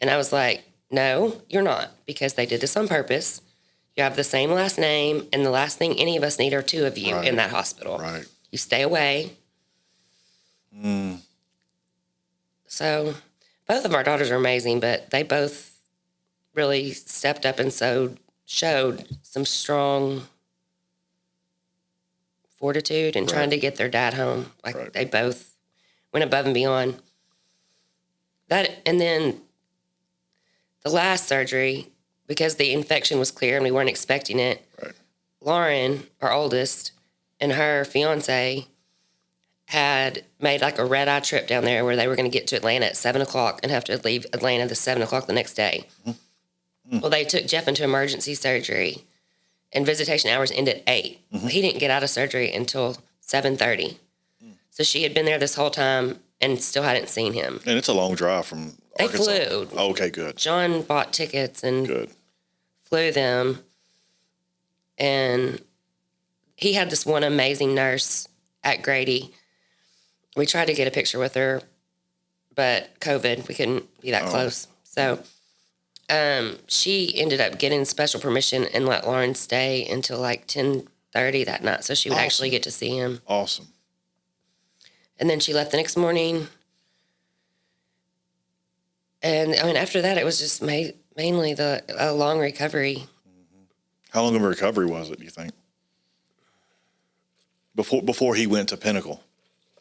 And I was like, no, you're not, because they did this on purpose. You have the same last name, and the last thing any of us need are 2 of you in that hospital. Right. You stay away. So both of our daughters are amazing, but they both really stepped up and showed some strong fortitude in trying to get their dad home. Like they both went above and beyond. That, and then the last surgery, because the infection was clear and we weren't expecting it, Lauren, our oldest, and her fiance had made like a red-eye trip down there where they were going to get to Atlanta at 7 o'clock and have to leave Atlanta at 7 o'clock the next day. Well, they took Geoff into emergency surgery, and visitation hours ended at 8. He didn't get out of surgery until 7:30. So she had been there this whole time and still hadn't seen him. And it's a long drive from Arkansas. They flew. Oh, okay, good. John bought tickets and flew them. And he had this one amazing nurse at Grady. We tried to get a picture with her, but COVID, we couldn't be that close. So she ended up getting special permission and let Lauren stay until like 10:30 that night, so she would actually get to see him. Awesome. And then she left the next morning. And I mean, after that, it was just mainly a long recovery. How long of a recovery was it, do you think? Before he went to Pinnacle?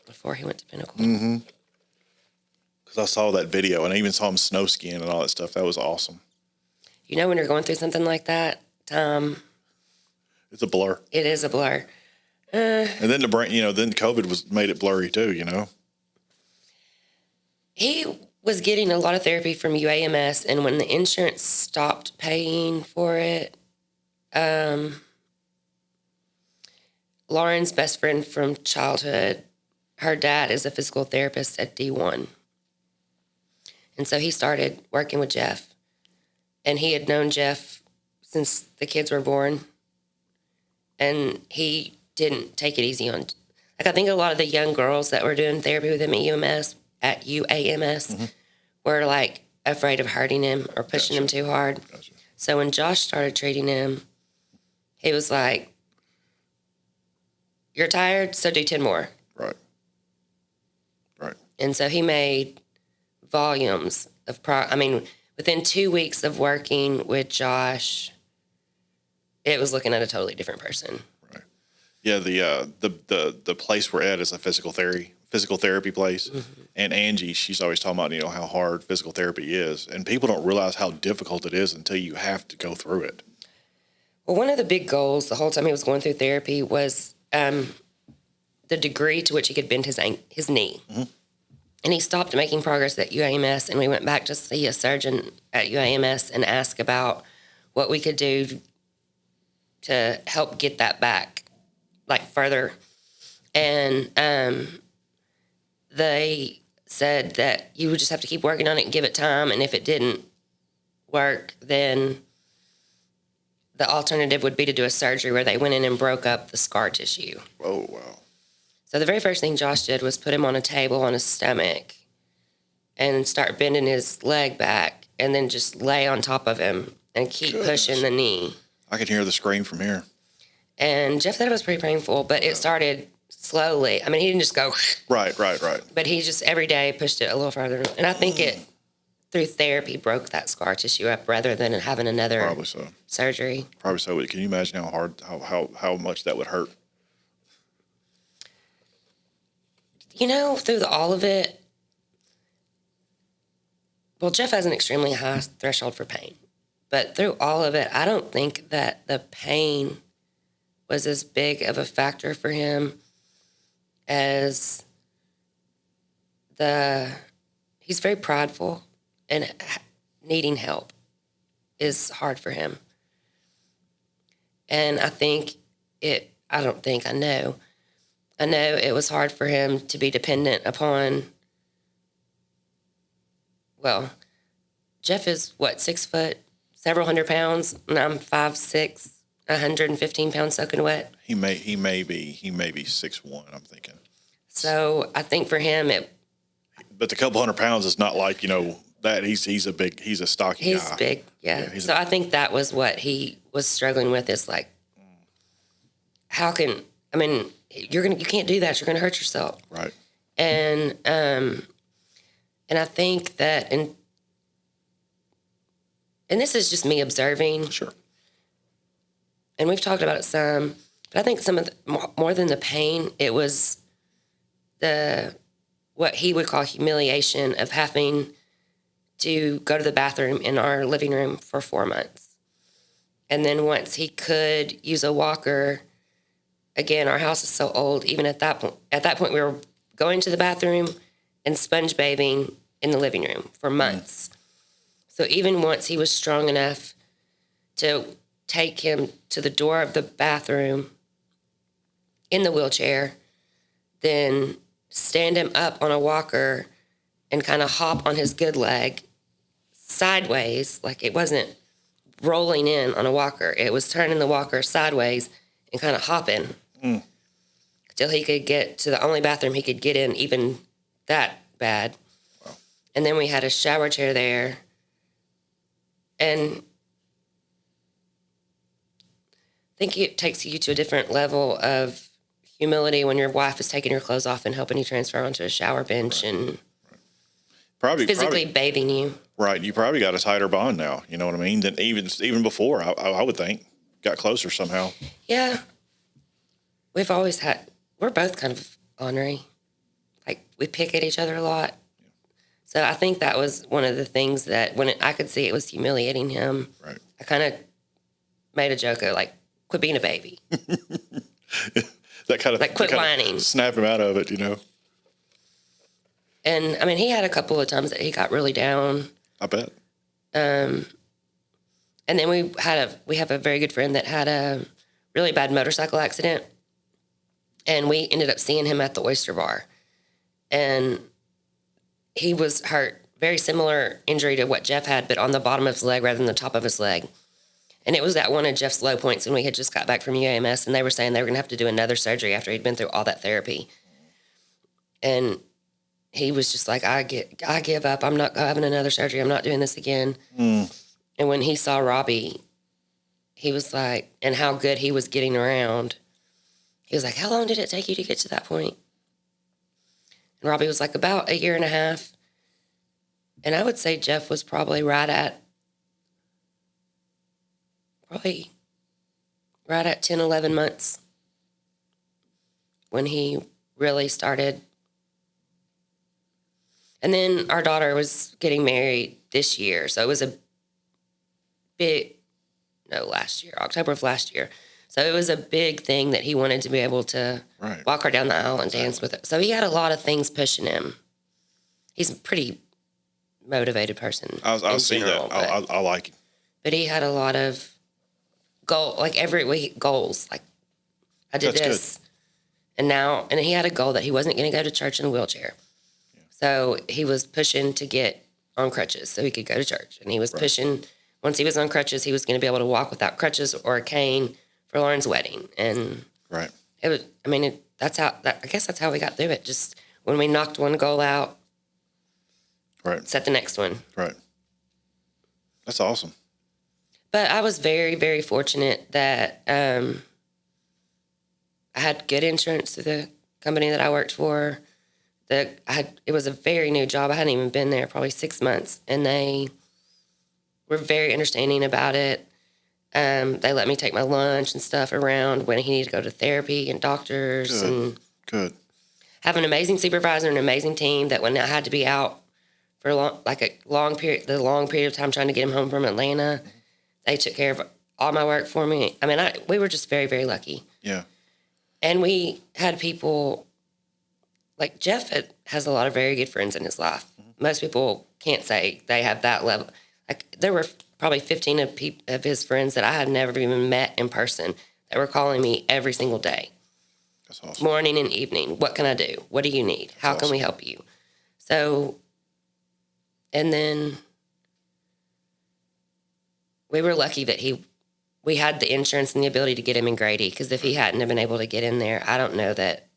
Before he went to Pinnacle. Mm-hmm. Because I saw that video, and I even saw him snow skiing and all that stuff. That was awesome. You know, when you're going through something like that, it's a blur. It is a blur. And then then COVID made it blurry too, you know? He was getting a lot of therapy from UAMS, and when the insurance stopped paying for it, Lauren's best friend from childhood, her dad is a physical therapist at D1. And so he started working with Geoff. And he had known Geoff since the kids were born. And he didn't take it easy on. Like, I think a lot of the young girls that were doing therapy with him at UAMS were like afraid of hurting him or pushing him too hard. So when Josh started treating him, he was like, "You're tired, so do 10 more." Right. And so he made volumes of within 2 weeks of working with Josh, it was looking at a totally different person. Right. Yeah, the place we're at is a physical therapy place. Mm-hmm. And Angie, she's always talking about, how hard physical therapy is. And people don't realize how difficult it is until you have to go through it. Well, one of the big goals the whole time he was going through therapy was the degree to which he could bend his knee. Mm-hmm. And he stopped making progress at UAMS, and we went back to see a surgeon at UAMS and ask about what we could do to help get that back, like further. And they said that you would just have to keep working on it and give it time. And if it didn't work, then the alternative would be to do a surgery where they went in and broke up the scar tissue. Oh, wow. So the very first thing Josh did was put him on a table on his stomach and start bending his leg back and then just lay on top of him and keep pushing the knee. I can hear the scream from here. And Geoff said it was pretty painful, but it started slowly. I mean, he didn't just go. Right. But he just every day pushed it a little further. And I think it, through therapy, broke that scar tissue up rather than having another Probably so. surgery. Probably so. Can you imagine how hard, how much that would hurt? Through all of it, well, Geoff has an extremely high threshold for pain. But through all of it, I don't think that the pain was as big of a factor for him as he's very prideful, and needing help is hard for him. And I know it was hard for him to be dependent upon, well, Geoff is 6 foot, several hundred pounds, and I'm 5'6", 115 pounds soaking wet. He may be 6'1", I'm thinking. So I think for him but the couple hundred pounds is not like, that he's a stocky guy. He's big, yeah. So I think that was what he was struggling with, is like, you can't do that. You're going to hurt yourself. Right. And I think that, and this is just me observing. Sure. And we've talked about it some, but I think some of more than the pain, it was what he would call humiliation of having to go to the bathroom in our living room for 4 months. And then once he could use a walker, again, our house is so old, even at that point we were going to the bathroom and sponge bathing in the living room for months. So even once he was strong enough to take him to the door of the bathroom in the wheelchair, then stand him up on a walker and kind of hop on his good leg sideways, like it wasn't rolling in on a walker. It was turning the walker sideways and kind of hopping till he could get to the only bathroom he could get in, even that bad. Wow. And then we had a shower chair there. And I think it takes you to a different level of humility when your wife is taking her clothes off and helping you transfer onto a shower bench and probably physically bathing you. Right. You probably got a tighter bond now, you know what I mean, than even before, I would think. Got closer somehow. Yeah. We're both kind of ornery. Like, we pick at each other a lot. Yeah. So I think that was one of the things that I could see it was humiliating him. Right. I kind of made a joke of, like, quit being a baby. That kind of, like, quit whining. Snap him out of it, And, I mean, he had a couple of times that he got really down. I bet. And then we have a very good friend that had a really bad motorcycle accident. And we ended up seeing him at the Oyster Bar. And he was hurt, very similar injury to what Geoff had, but on the bottom of his leg rather than the top of his leg. And it was at one of Geoff's low points when we had just got back from UAMS, and they were saying they were going to have to do another surgery after he'd been through all that therapy. And he was just like, I give up. I'm not having another surgery. I'm not doing this again. And when he saw Robbie, he was like, and how good he was getting around, he was like, how long did it take you to get to that point? And Robbie was like, about a year and a half. And I would say Geoff was probably right at 10, 11 months when he really started. And then our daughter was getting married this year. So it was last year, October of last year. So it was a big thing that he wanted to be able to walk her down the aisle and dance with her. So he had a lot of things pushing him. He's a pretty motivated person. I'll see general, that. I like him. But he had a lot of every week goals. Like, I did this. Good. And he had a goal that he wasn't going to go to church in a wheelchair. Yeah. So he was pushing to get on crutches so he could go to church. And he was pushing, once he was on crutches, he was going to be able to walk without crutches or a cane for Lauren's wedding. And it was, I guess that's how we got through it. Just when we knocked one goal out, set the next one. Right. That's awesome. But I was very, very fortunate that I had good insurance through the company that I worked for. It was a very new job. I hadn't even been there probably 6 months, and they were very understanding about it. They let me take my lunch and stuff around when he needed to go to therapy and doctors. Good. Have an amazing supervisor and an amazing team that when I had to be out for a long period of time trying to get him home from Atlanta, they took care of all my work for me. I mean, we were just very, very lucky. Yeah. And we had people, like Geoff has a lot of very good friends in his life. Mm-hmm. Most people can't say they have that level. Like, there were probably 15 of his friends that I had never even met in person that were calling me every single day. That's awesome. Morning and evening. What can I do? What do you need? How can we help you? So, and then we were lucky that we had the insurance and the ability to get him in Grady, because if he hadn't have been able to get in there, I don't know that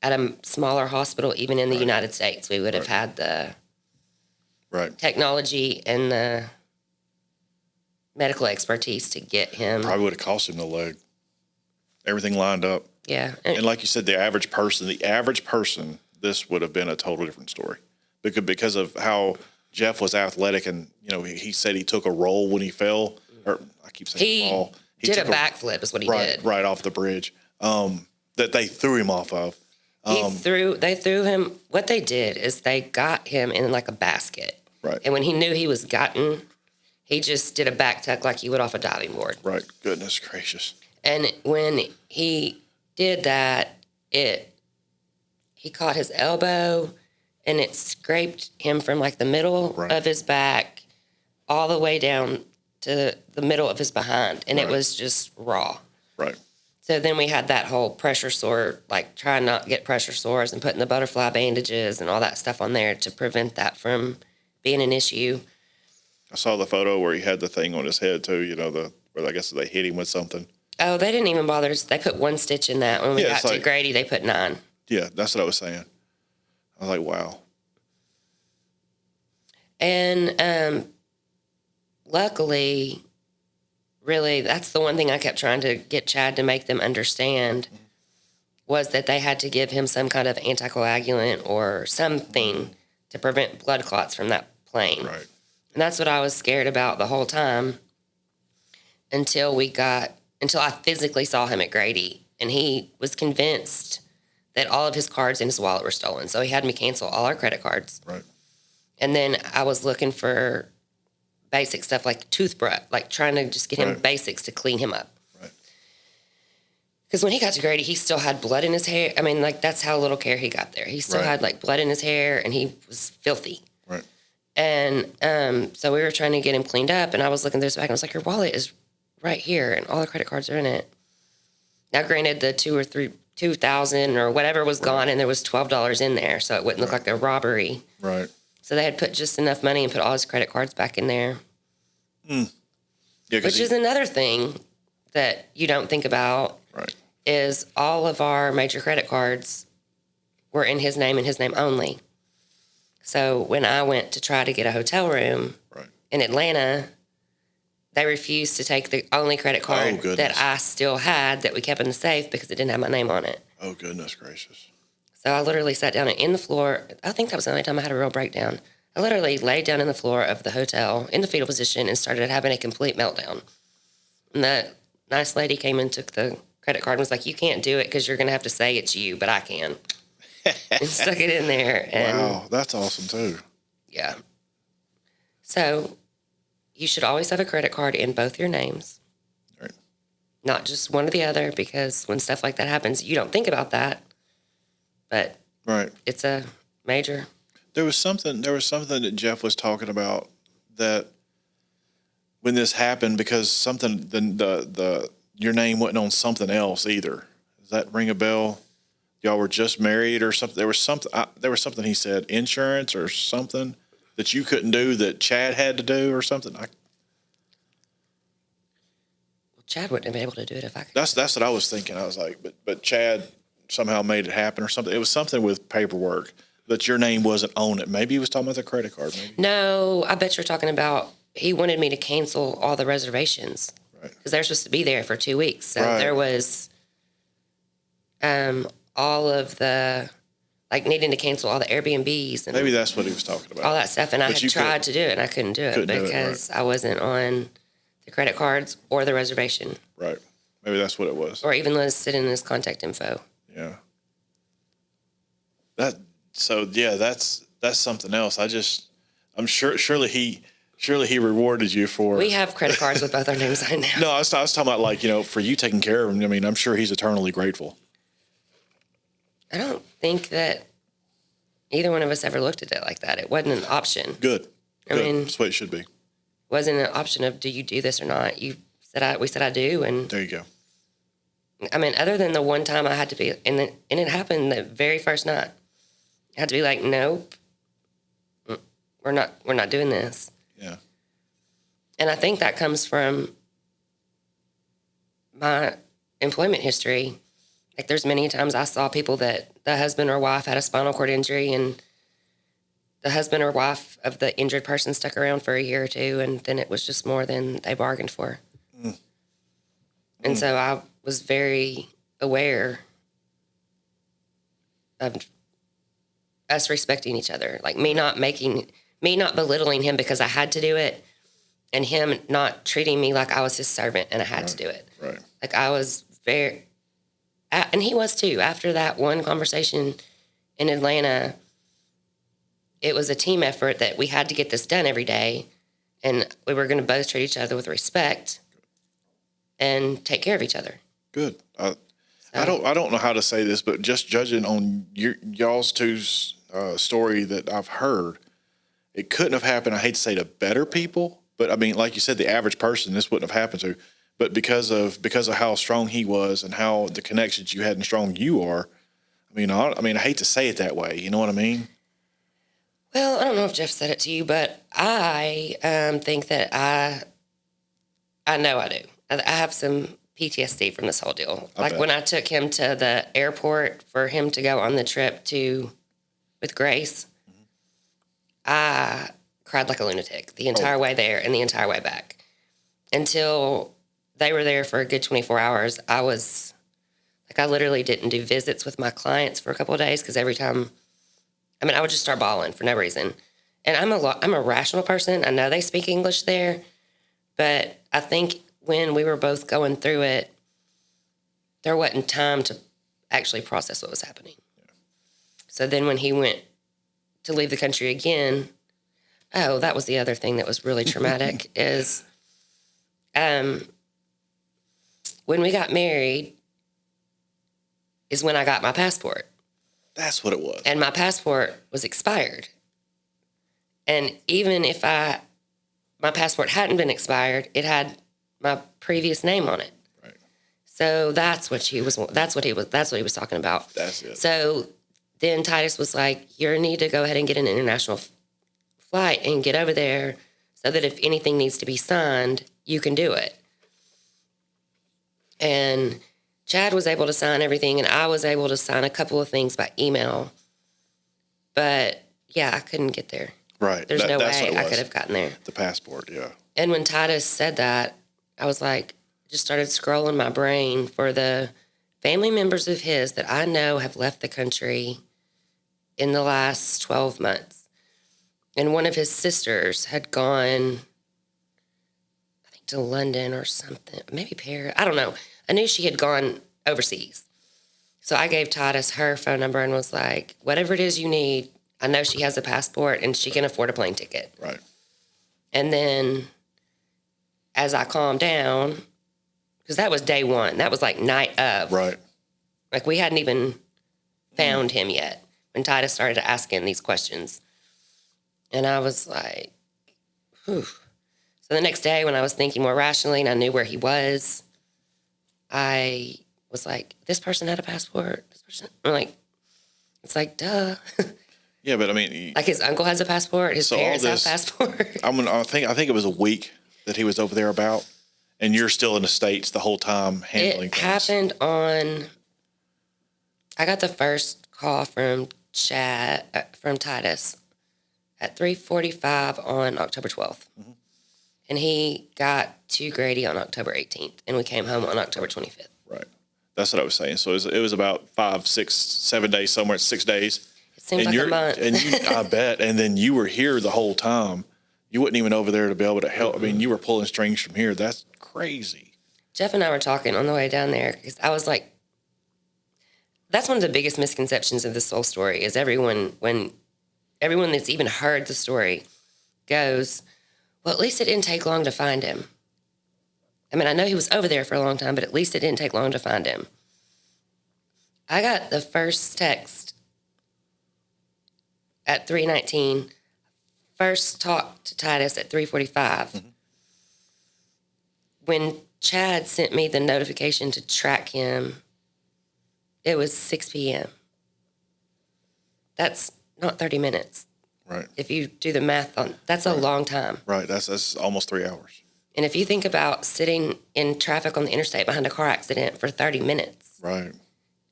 at a smaller hospital, even in the United States, we would have had the technology and the medical expertise to get him. Probably would have cost him the leg. Everything lined up. Yeah. And like you said, the average person, this would have been a total different story. Because of how Geoff was athletic, and he said he took a roll when he fell, or I keep saying fall. He did a backflip is what he did. Right off the bridge. That they threw him off of. They threw him. What they did is they got him in like a basket. Right. And when he knew he was gotten, he just did a back tuck like you would off a diving board. Right. Goodness gracious. And when he did that, he caught his elbow, and it scraped him from like the middle of his back all the way down to the middle of his behind. And it was just raw. Right. So then we had that whole pressure sore, like trying not to get pressure sores and putting the butterfly bandages and all that stuff on there to prevent that from being an issue. I saw the photo where he had the thing on his head too, where I guess they hit him with something. Oh, they didn't even bother. They put 1 stitch in that. When we got to Grady, they put 9. Yeah, that's what I was saying. I was like, wow. And luckily, really, that's the one thing I kept trying to get Chad to make them understand, was that they had to give him some kind of anticoagulant or something to prevent blood clots from that plane. Right. And that's what I was scared about the whole time until I physically saw him at Grady. And he was convinced that all of his cards in his wallet were stolen. So he had me cancel all our credit cards. Right. And then I was looking for basic stuff like toothbrush, like trying to just get him basics to clean him up. Right. Because when he got to Grady, he still had blood in his hair. I mean, like, that's how little care he got there. He still had, like, blood in his hair, and he was filthy. Right. And so we were trying to get him cleaned up, and I was looking through his bag, and I was like, your wallet is right here, and all the credit cards are in it. Now, granted, the $2,000 or whatever was gone, and there was $12 in there, so it wouldn't look like a robbery. Right. So they had put just enough money and put all his credit cards back in there. Yeah, which is another thing that you don't think about. Right. Is all of our major credit cards were in his name and his name only. So when I went to try to get a hotel room in Atlanta, they refused to take the only credit card that I still had that we kept in the safe because it didn't have my name on it. Oh, goodness gracious. So I literally sat down in the floor. I think that was the only time I had a real breakdown. I literally laid down in the floor of the hotel in the fetal position and started having a complete meltdown. And the nice lady came and took the credit card and was like, you can't do it because you're going to have to say it's you, but I can. And stuck it in there. And Wow, that's awesome too. yeah. So you should always have a credit card in both your names. Right. Not just one or the other, because when stuff like that happens, you don't think about that. But Right. it's a major. There was something that Geoff was talking about that when this happened, because something the your name wasn't on something else either. Does that ring a bell? Y'all were just married or something. There was something he said, insurance or something that you couldn't do that Chad had to do or something. Chad wouldn't have been able to do it if I could. That's what I was thinking. I was like, but Chad somehow made it happen or something. It was something with paperwork that your name wasn't on it. Maybe he was talking about the credit card. Maybe. No, I bet you're talking about he wanted me to cancel all the reservations. Right. Because they're supposed to be there for 2 weeks. So Right. there was all of the, like, needing to cancel all the Airbnbs and Maybe that's what he was talking about. all that stuff. And I But had you tried to do it, and I couldn't do it couldn't do it, because I wasn't on the credit cards or the reservation Right. Maybe that's what it was. or even listed in his contact info. Yeah. That's something else. I'm sure surely he rewarded you for. We have credit cards with both our names on now. No, I was talking about, like, for you taking care of him. I mean, I'm sure he's eternally grateful. I don't think that either one of us ever looked at it like that. It wasn't an option. Good. I Good. mean, That's the way it should be. Wasn't an option of, do you do this or not? We said I do, and There you go. I mean, other than the one time I had to be, and it happened the very first night. I had to be like, nope, we're not doing this. Yeah. And I think that comes from my employment history. Like, there's many times I saw people that the husband or wife had a spinal cord injury, and the husband or wife of the injured person stuck around for a year or two, and then it was just more than they bargained for. And so I was very aware of us respecting each other. Like, me not belittling him because I had to do it, and him not treating me like I was his servant and I had to do it. Right. Like, I was and he was too. After that one conversation in Atlanta, it was a team effort that we had to get this done every day, and we were going to both treat each other with respect and take care of each other. Good. I don't know how to say this, but just judging on y'all's two's story that I've heard, it couldn't have happened. I hate to say to better people, but I mean, like you said, the average person, this wouldn't have happened to. But because of how strong he was and how the connections you had and strong you are, I hate to say it that way. You know what I mean? Well, I don't know if Geoff said it to you, but I think that I know I do. I have some PTSD from this whole deal. Like, when I took him to the airport for him to go on the trip with Grace, I cried like a lunatic the entire way there and the entire way back. Until they were there for a good 24 hours, I literally didn't do visits with my clients for a couple of days because every time, I would just start bawling for no reason. And I'm a rational person. I know they speak English there, but I think when we were both going through it, there wasn't time to actually process what was happening. Yeah. So then when he went to leave the country again, that was the other thing that was really traumatic is when we got married is when I got my passport. That's what it was. And my passport was expired. And even if my passport hadn't been expired, it had my previous name on it. Right. So that's what he was talking about. That's it. So then Titus was like, you need to go ahead and get an international flight and get over there so that if anything needs to be signed, you can do it. And Chad was able to sign everything, and I was able to sign a couple of things by email. But, yeah, I couldn't get there. Right. There's no way I could have gotten there. The passport, yeah. And when Titus said that, I was like, just started scrolling my brain for the family members of his that I know have left the country in the last 12 months. And one of his sisters had gone, I think, to London or something, maybe Paris. I don't know. I knew she had gone overseas. So I gave Titus her phone number and was like, whatever it is you need, I know she has a passport and she can afford a plane ticket. Right. And then as I calmed down, because that was day one, that was like night of. Right. Like we hadn't even found him yet when Titus started asking these questions. And I was like, whew. So the next day when I was thinking more rationally and I knew where he was, I was like, this person had a passport. This person, I'm like, it's like, duh. Yeah, but I mean, Like his uncle has a passport. His so parents all have this- a passport. I think it was a week that he was over there about, and you're still in the States the whole time handling It things. happened on, I got the first call from from Titus at 3:45 on October 12th. Mm-hmm. And he got to Grady on October 18th, and we came home on October 25th. Right. That's what I was saying. So it was about 5, 6, 7 days, somewhere 6 days. It seems like a month. I bet. And then you were here the whole time. You wasn't even over there to be able to help. I mean, you were pulling strings from here. That's crazy. Jeff and I were talking on the way down there because I was like, that's one of the biggest misconceptions of this whole story is everyone that's even heard the story goes, well, at least it didn't take long to find him. I mean, I know he was over there for a long time, but at least it didn't take long to find him. I got the first text at 3:19, first talked to Titus at 3:45. Mm-hmm. When Chad sent me the notification to track him, it was 6 p.m. That's not 30 minutes. Right. If you do the math on, that's a long time. Right. That's almost 3 hours. And if you think about sitting in traffic on the interstate behind a car accident for 30 minutes. Right.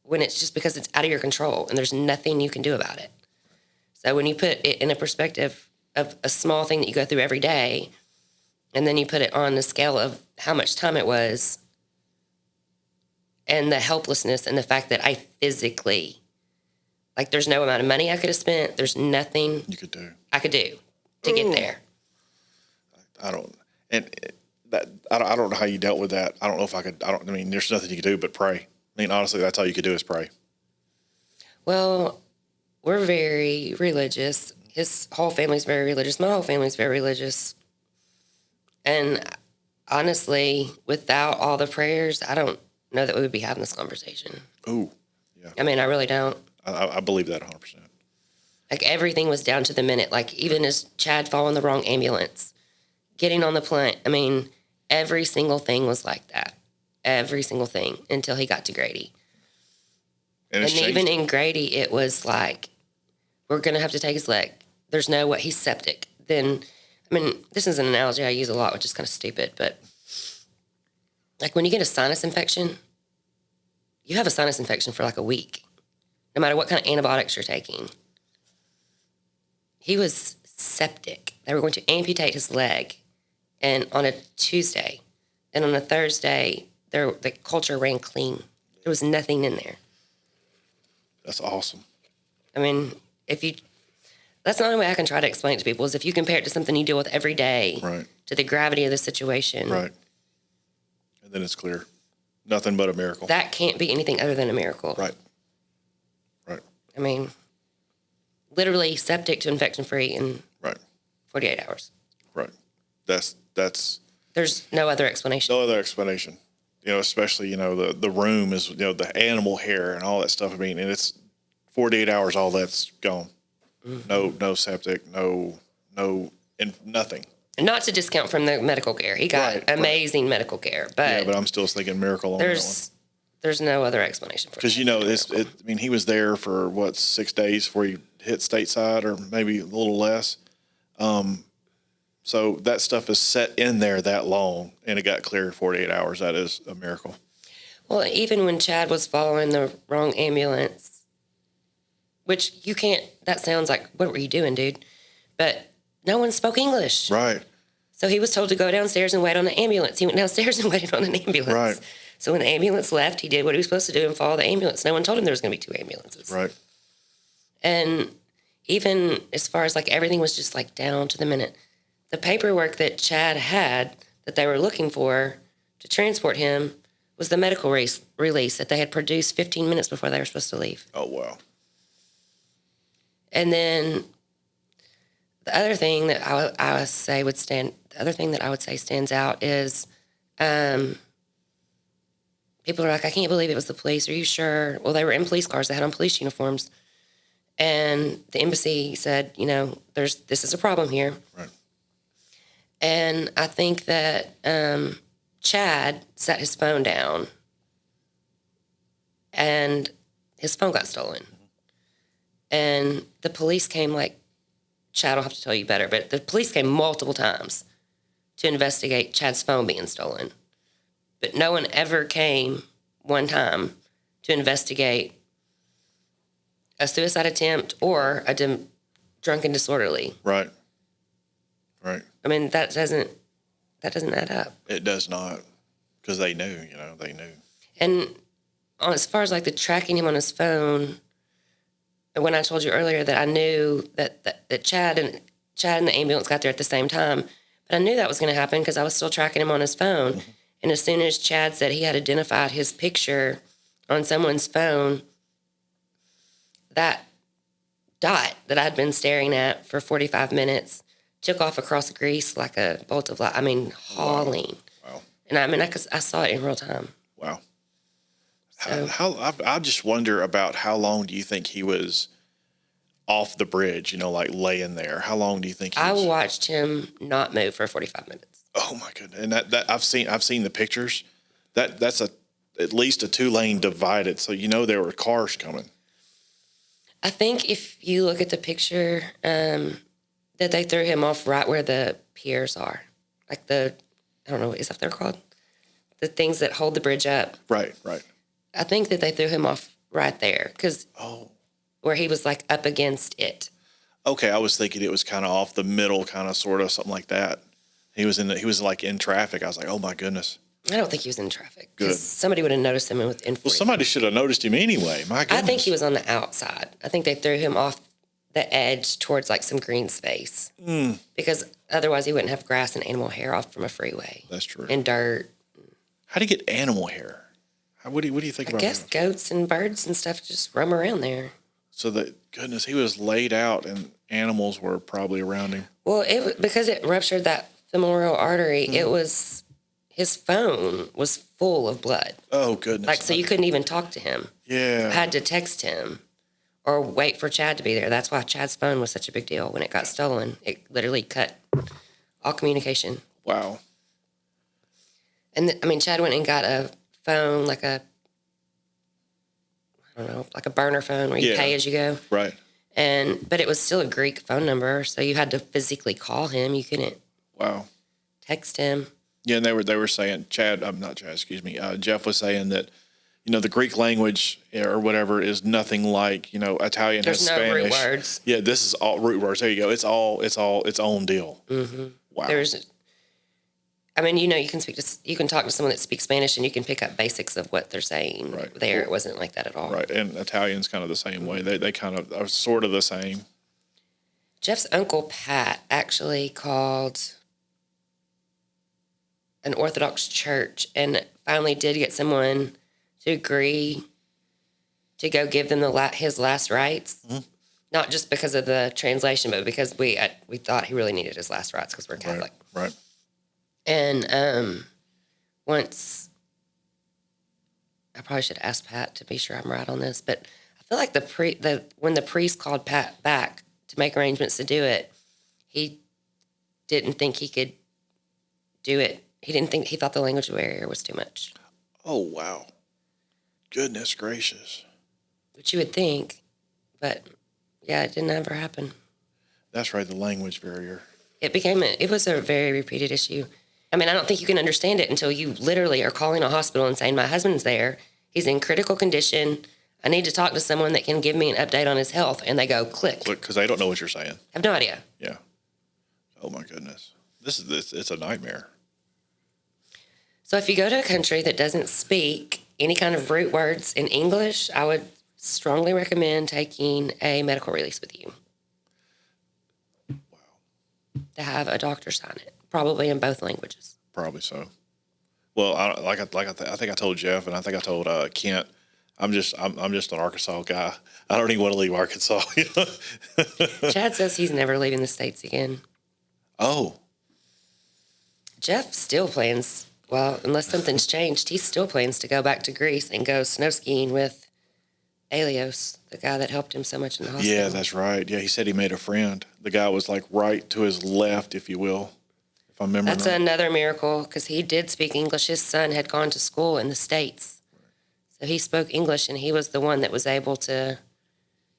When it's just because it's out of your control and there's nothing you can do about it. So when you put it in a perspective of a small thing that you go through every day, and then you put it on the scale of how much time it was, and the helplessness and the fact that I physically, like there's no amount of money I could have spent, there's nothing You could do. I could do to get there. I don't know how you dealt with that. I don't know if I could. I mean, there's nothing you could do but pray. I mean, honestly, that's all you could do is pray. Well, we're very religious. His whole family's very religious. My whole family's very religious. And honestly, without all the prayers, I don't know that we would be having this conversation. Ooh, yeah. I mean, I really don't. I believe that 100%. Like everything was down to the minute. Like even as Chad following the wrong ambulance, getting on the plane. I mean, every single thing was like that. Every single thing until he got to Grady. And even in Grady, it was like, we're going to have to take his leg. There's no way. He's septic. Then, I mean, this is an analogy I use a lot, which is kind of stupid, but like when you get a sinus infection, you have a sinus infection for like a week, no matter what kind of antibiotics you're taking. He was septic. They were going to amputate his leg, and on a Tuesday, and on a Thursday, the culture ran clean. There was nothing in there. That's awesome. I mean, that's the only way I can try to explain it to people is if you compare it to something you deal with every day, Right. to the gravity of the situation. Right. And then it's clear. Nothing but a miracle. That can't be anything other than a miracle. Right. Right. I mean, literally septic to infection-free in Right. 48 hours. Right. That's There's no other explanation. no other explanation. You know, especially, you know, the room is, you know, the animal hair and all that stuff. I mean, and it's 48 hours, all that's gone. Mm-hmm. No septic, no, and nothing. Not to discount from the medical care. He got amazing medical care, but, Yeah, but I'm still thinking miracle on that one. There's no other explanation for it. Because, you know, I mean, he was there for, 6 days before he hit stateside, or maybe a little less. So that stuff is set in there that long, and it got clear in 48 hours. That is a miracle. Well, even when Chad was following the wrong ambulance, which you can't, that sounds like, what were you doing, dude? But no one spoke English. Right. So he was told to go downstairs and wait on the ambulance. He went downstairs and waited on an ambulance. Right. So when the ambulance left, he did what he was supposed to do and follow the ambulance. No one told him there was going to be 2 ambulances. Right. And even as far as like everything was just like down to the minute, the paperwork that Chad had that they were looking for to transport him was the medical release that they had produced 15 minutes before they were supposed to leave. Oh, wow. And then the other thing that I would say stands out is people are like, I can't believe it was the police. Are you sure? Well, they were in police cars. They had on police uniforms. And the embassy said, this is a problem here. Right. And I think that Chad set his phone down and his phone got stolen. And the police came Chad will have to tell you better, but the police came multiple times to investigate Chad's phone being stolen. But no one ever came one time to investigate a suicide attempt or a drunken disorderly. Right. Right. I mean, that doesn't add up. It does not, because they knew, they knew. And as far as the tracking him on his phone, when I told you earlier that I knew that Chad and the ambulance got there at the same time, but I knew that was going to happen because I was still tracking him on his phone. Mm-hmm. And as soon as Chad said he had identified his picture on someone's phone, that dot that I'd been staring at for 45 minutes took off across Greece like a bolt of light. I mean, hauling. Wow. And I saw it in real time. Wow. So, I just wonder about how long do you think he was off the bridge, laying there? How long do you think I watched him not move for 45 minutes. Oh my goodness. And that I've seen the pictures. That's at least a 2-lane divided, so there were cars coming. I think if you look at the picture, that they threw him off right where the piers are. I don't know, is that what they're called? The things that hold the bridge up. Right, right. I think that they threw him off right there because where he was up against it. Okay, I was thinking it was kind of off the middle, kind of, sort of, something like that. He was in traffic. I was like, oh my goodness. I don't think he was in traffic. Good. Somebody would have noticed him within 40. Well, somebody should have noticed him anyway. My goodness. I think he was on the outside. I think they threw him off the edge towards some green space. Because otherwise he wouldn't have grass and animal hair off from a freeway. That's true. And dirt. How do you get animal hair? What do you think about that? I guess goats and birds and stuff just roam around there. So goodness, he was laid out and animals were probably around him. Well, because it ruptured that femoral artery, his phone was full of blood. Oh, goodness. So you couldn't even talk to him. Yeah. I had to text him or wait for Chad to be there. That's why Chad's phone was such a big deal. When it got stolen, it literally cut all communication. Wow. And Chad went and got a phone, a burner phone where you pay as you go. Right. But it was still a Greek phone number, so you had to physically call him. You couldn't text him. Yeah, and they were saying, Jeff was saying that, the Greek language or whatever is nothing like, Italian has Spanish. There's no root words. Yeah, this is all root words. There you go. It's all its own deal. Mm-hmm. Wow. You can talk to someone that speaks Spanish and you can pick up basics of what they're saying. Right. There, it wasn't like that at all. Right, and Italian's kind of the same way. They kind of are sort of the same. Jeff's uncle, Pat, actually called an Orthodox church and finally did get someone to agree to go give them his last rites. Mm-hmm. Not just because of the translation, but because we thought he really needed his last rites because we're Catholic. Right. And once, I probably should ask Pat to be sure I'm right on this, but I feel like when the priest called Pat back to make arrangements to do it, he didn't think he could do it. He thought the language barrier was too much. Oh, wow. Goodness gracious. Which you would think, but yeah, it didn't ever happen. That's right, the language barrier. It was a very repeated issue. I don't think you can understand it until you literally are calling a hospital and saying, my husband's there. He's in critical condition. I need to talk to someone that can give me an update on his health. And they go, click. Click, because they don't know what you're saying. I have no idea. Yeah. Oh, my goodness. It's a nightmare. So if you go to a country that doesn't speak any kind of root words in English, I would strongly recommend taking a medical release with you. Wow. To have a doctor sign it, probably in both languages. Probably so. Well, I think I told Geoff, and I think I told Kent. I'm just an Arkansas guy. I don't even want to leave Arkansas. You know? Chad says he's never leaving the States again. Oh, Geoff still plans, well, unless something's changed, he still plans to go back to Greece and go snow skiing with Elios, the guy that helped him so much in the hospital. yeah, that's right. Yeah, he said he made a friend. The guy was like right to his left, if you will, if I remember. That's right. another miracle because he did speak English. His son had gone to school in the States. So he spoke English, and he was the one that was able to,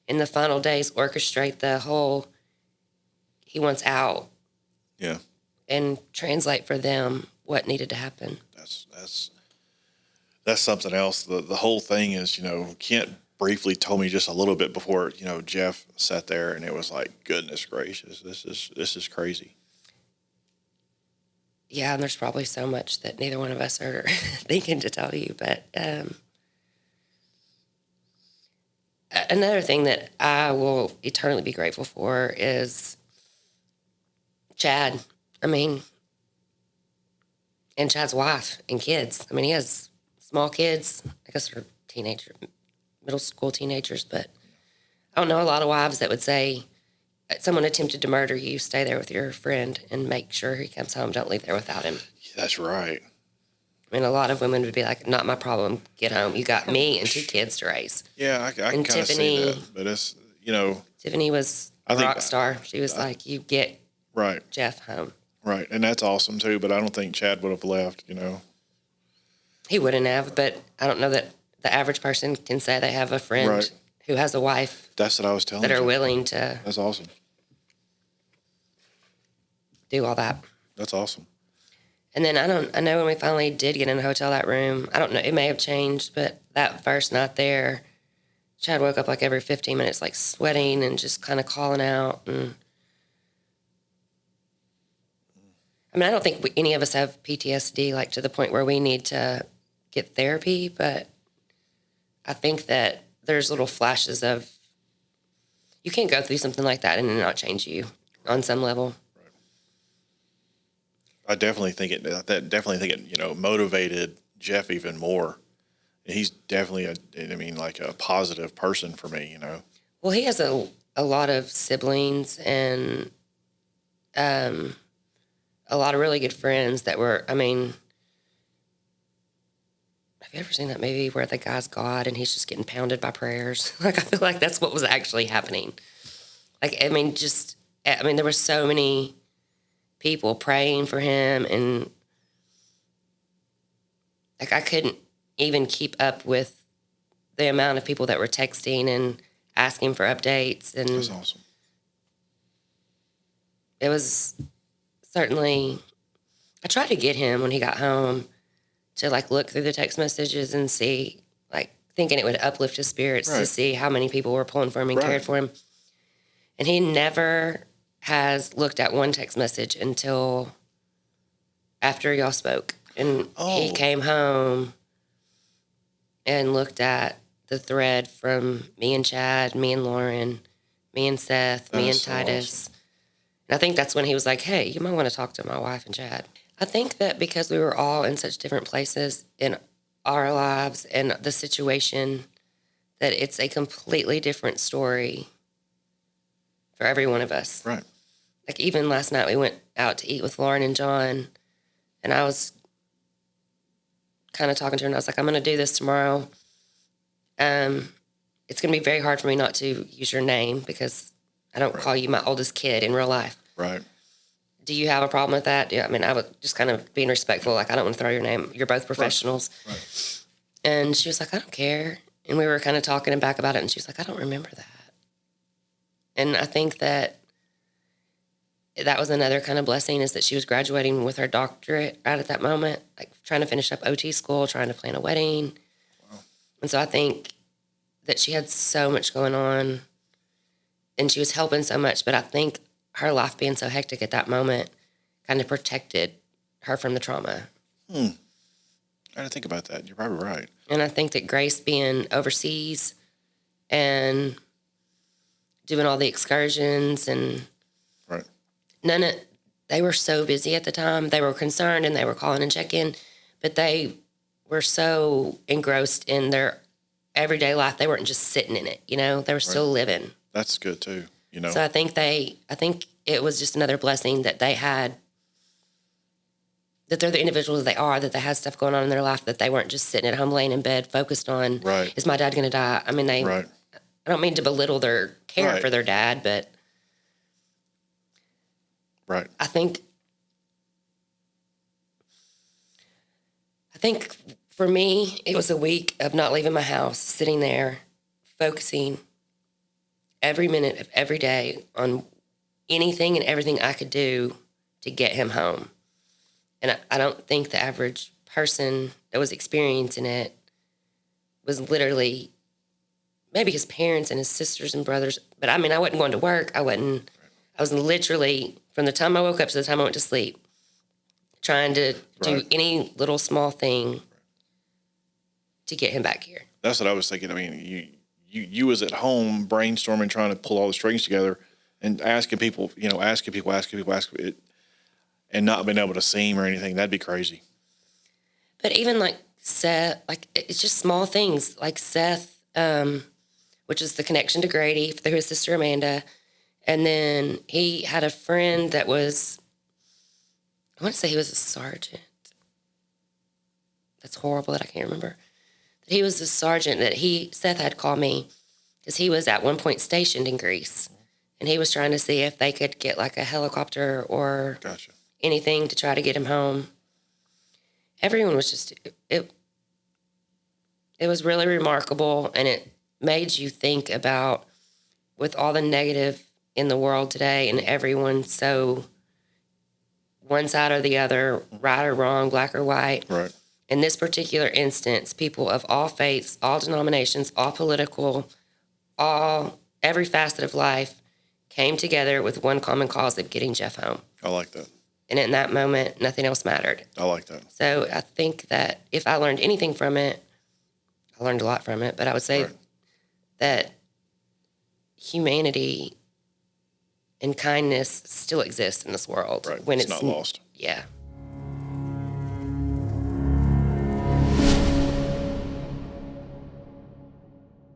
in the final days, orchestrate the whole he wants out Yeah, and translate for them what needed to happen. that's something else. The whole thing is, Kent briefly told me just a little bit before, Geoff sat there, and it was like, goodness gracious, this is crazy. Yeah, and there's probably so much that neither one of us are thinking to tell you. But another thing that I will eternally be grateful for is Chad. I mean, and Chad's wife and kids. I mean, he has small kids. I guess they're middle school teenagers. But I don't know a lot of wives that would say, someone attempted to murder you, stay there with your friend and make sure he comes home. Don't leave there without him. That's right. I mean, a lot of women would be like, not my problem. Get home. You got me and 2 kids to raise. Yeah, I can kind of see that. But it's, Tiffany was a rock star. She was like, you get right, Geoff home. Right. And that's awesome, too. But I don't think Chad would have left, He wouldn't have, but I don't know that the average person can say they have a friend who has a wife. That's what I was telling you. That are willing to. That's awesome. Do all that. That's awesome. And then I know when we finally did get in a hotel, that room, I don't know, it may have changed, but that first night there, Chad woke up like every 15 minutes, like sweating and just kind of calling out. And I mean, I don't think any of us have PTSD, like to the point where we need to get therapy, but I think that there's little flashes of, you can't go through something like that and it not change you on some level. I definitely think it motivated Geoff even more. He's definitely a positive person for me, Well, he has a lot of siblings and a lot of really good friends that were, have you ever seen that movie where the guy's God and he's just getting pounded by prayers? Like, I feel like that's what was actually happening. Like, there were so many people praying for him, and like I couldn't even keep up with the amount of people that were texting and asking for updates. And that's awesome. It was certainly, I tried to get him when he got home to like look through the text messages and see, like thinking it would uplift his spirits to see how many people were pulling for him and cared for him. And he never has looked at one text message until after y'all spoke. And he came home and looked at the thread from me and Chad, me and Lauren, me and Seth, me and Titus. Awesome. And I think that's when he was like, hey, you might want to talk to my wife and Chad. I think that because we were all in such different places in our lives and the situation, that it's a completely different story for every one of us. Right. Like even last night we went out to eat with Lauren and John, and I was kind of talking to her, and I was like, I'm going to do this tomorrow. It's going to be very hard for me not to use your name because I don't call you my oldest kid in real life. Right. Do you have a problem with that? Yeah, I was just kind of being respectful. Like, I don't want to throw your name. You're both professionals. Right. And she was like, I don't care. And we were kind of talking back about it, and she was like, I don't remember that. And I think that was another kind of blessing, is that she was graduating with her doctorate right at that moment, like trying to finish up OT school, trying to plan a wedding. Wow. And so I think that she had so much going on, and she was helping so much, but I think her life being so hectic at that moment kind of protected her from the trauma. I didn't think about that. You're probably right. And I think that Grace being overseas and doing all the excursions and they were so busy at the time. They were concerned and they were calling and checking, but they were so engrossed in their everyday life. They weren't just sitting in it, they were still living. That's good too, So I think it was just another blessing that they had, that they're the individuals they are, that they had stuff going on in their life, that they weren't just sitting at home laying in bed focused on, is my dad going to die? I mean, I don't mean to belittle their care for their dad, but I think for me, it was a week of not leaving my house, sitting there, focusing every minute of every day on anything and everything I could do to get him home. And I don't think the average person that was experiencing it was literally, maybe his parents and his sisters and brothers. But I mean, I wasn't going to work. I was literally, from the time I woke up to the time I went to sleep, trying to do any little small thing to get him back here. That's what I was thinking. I mean, you was at home brainstorming, trying to pull all the strings together and asking people, and not being able to see him or anything. That'd be crazy. But even like Seth, like it's just small things. Like Seth, which is the connection to Grady through his sister Amanda. And then he had a friend that was, I want to say he was a sergeant. That's horrible that I can't remember. He was a sergeant that Seth had called me because he was at one point stationed in Greece. And he was trying to see if they could get like a helicopter or anything to try to get him home. Everyone was just, it was really remarkable. And it made you think about, with all the negative in the world today and everyone so one side or the other, right or wrong, black or white. Right. In this particular instance, people of all faiths, all denominations, all political, every facet of life came together with one common cause of getting Geoff home. I like that. And in that moment, nothing else mattered. I like that. So I think that if I learned anything from it, I learned a lot from it, but I would say that humanity and kindness still exists in this world. Right. When it's not lost. Yeah.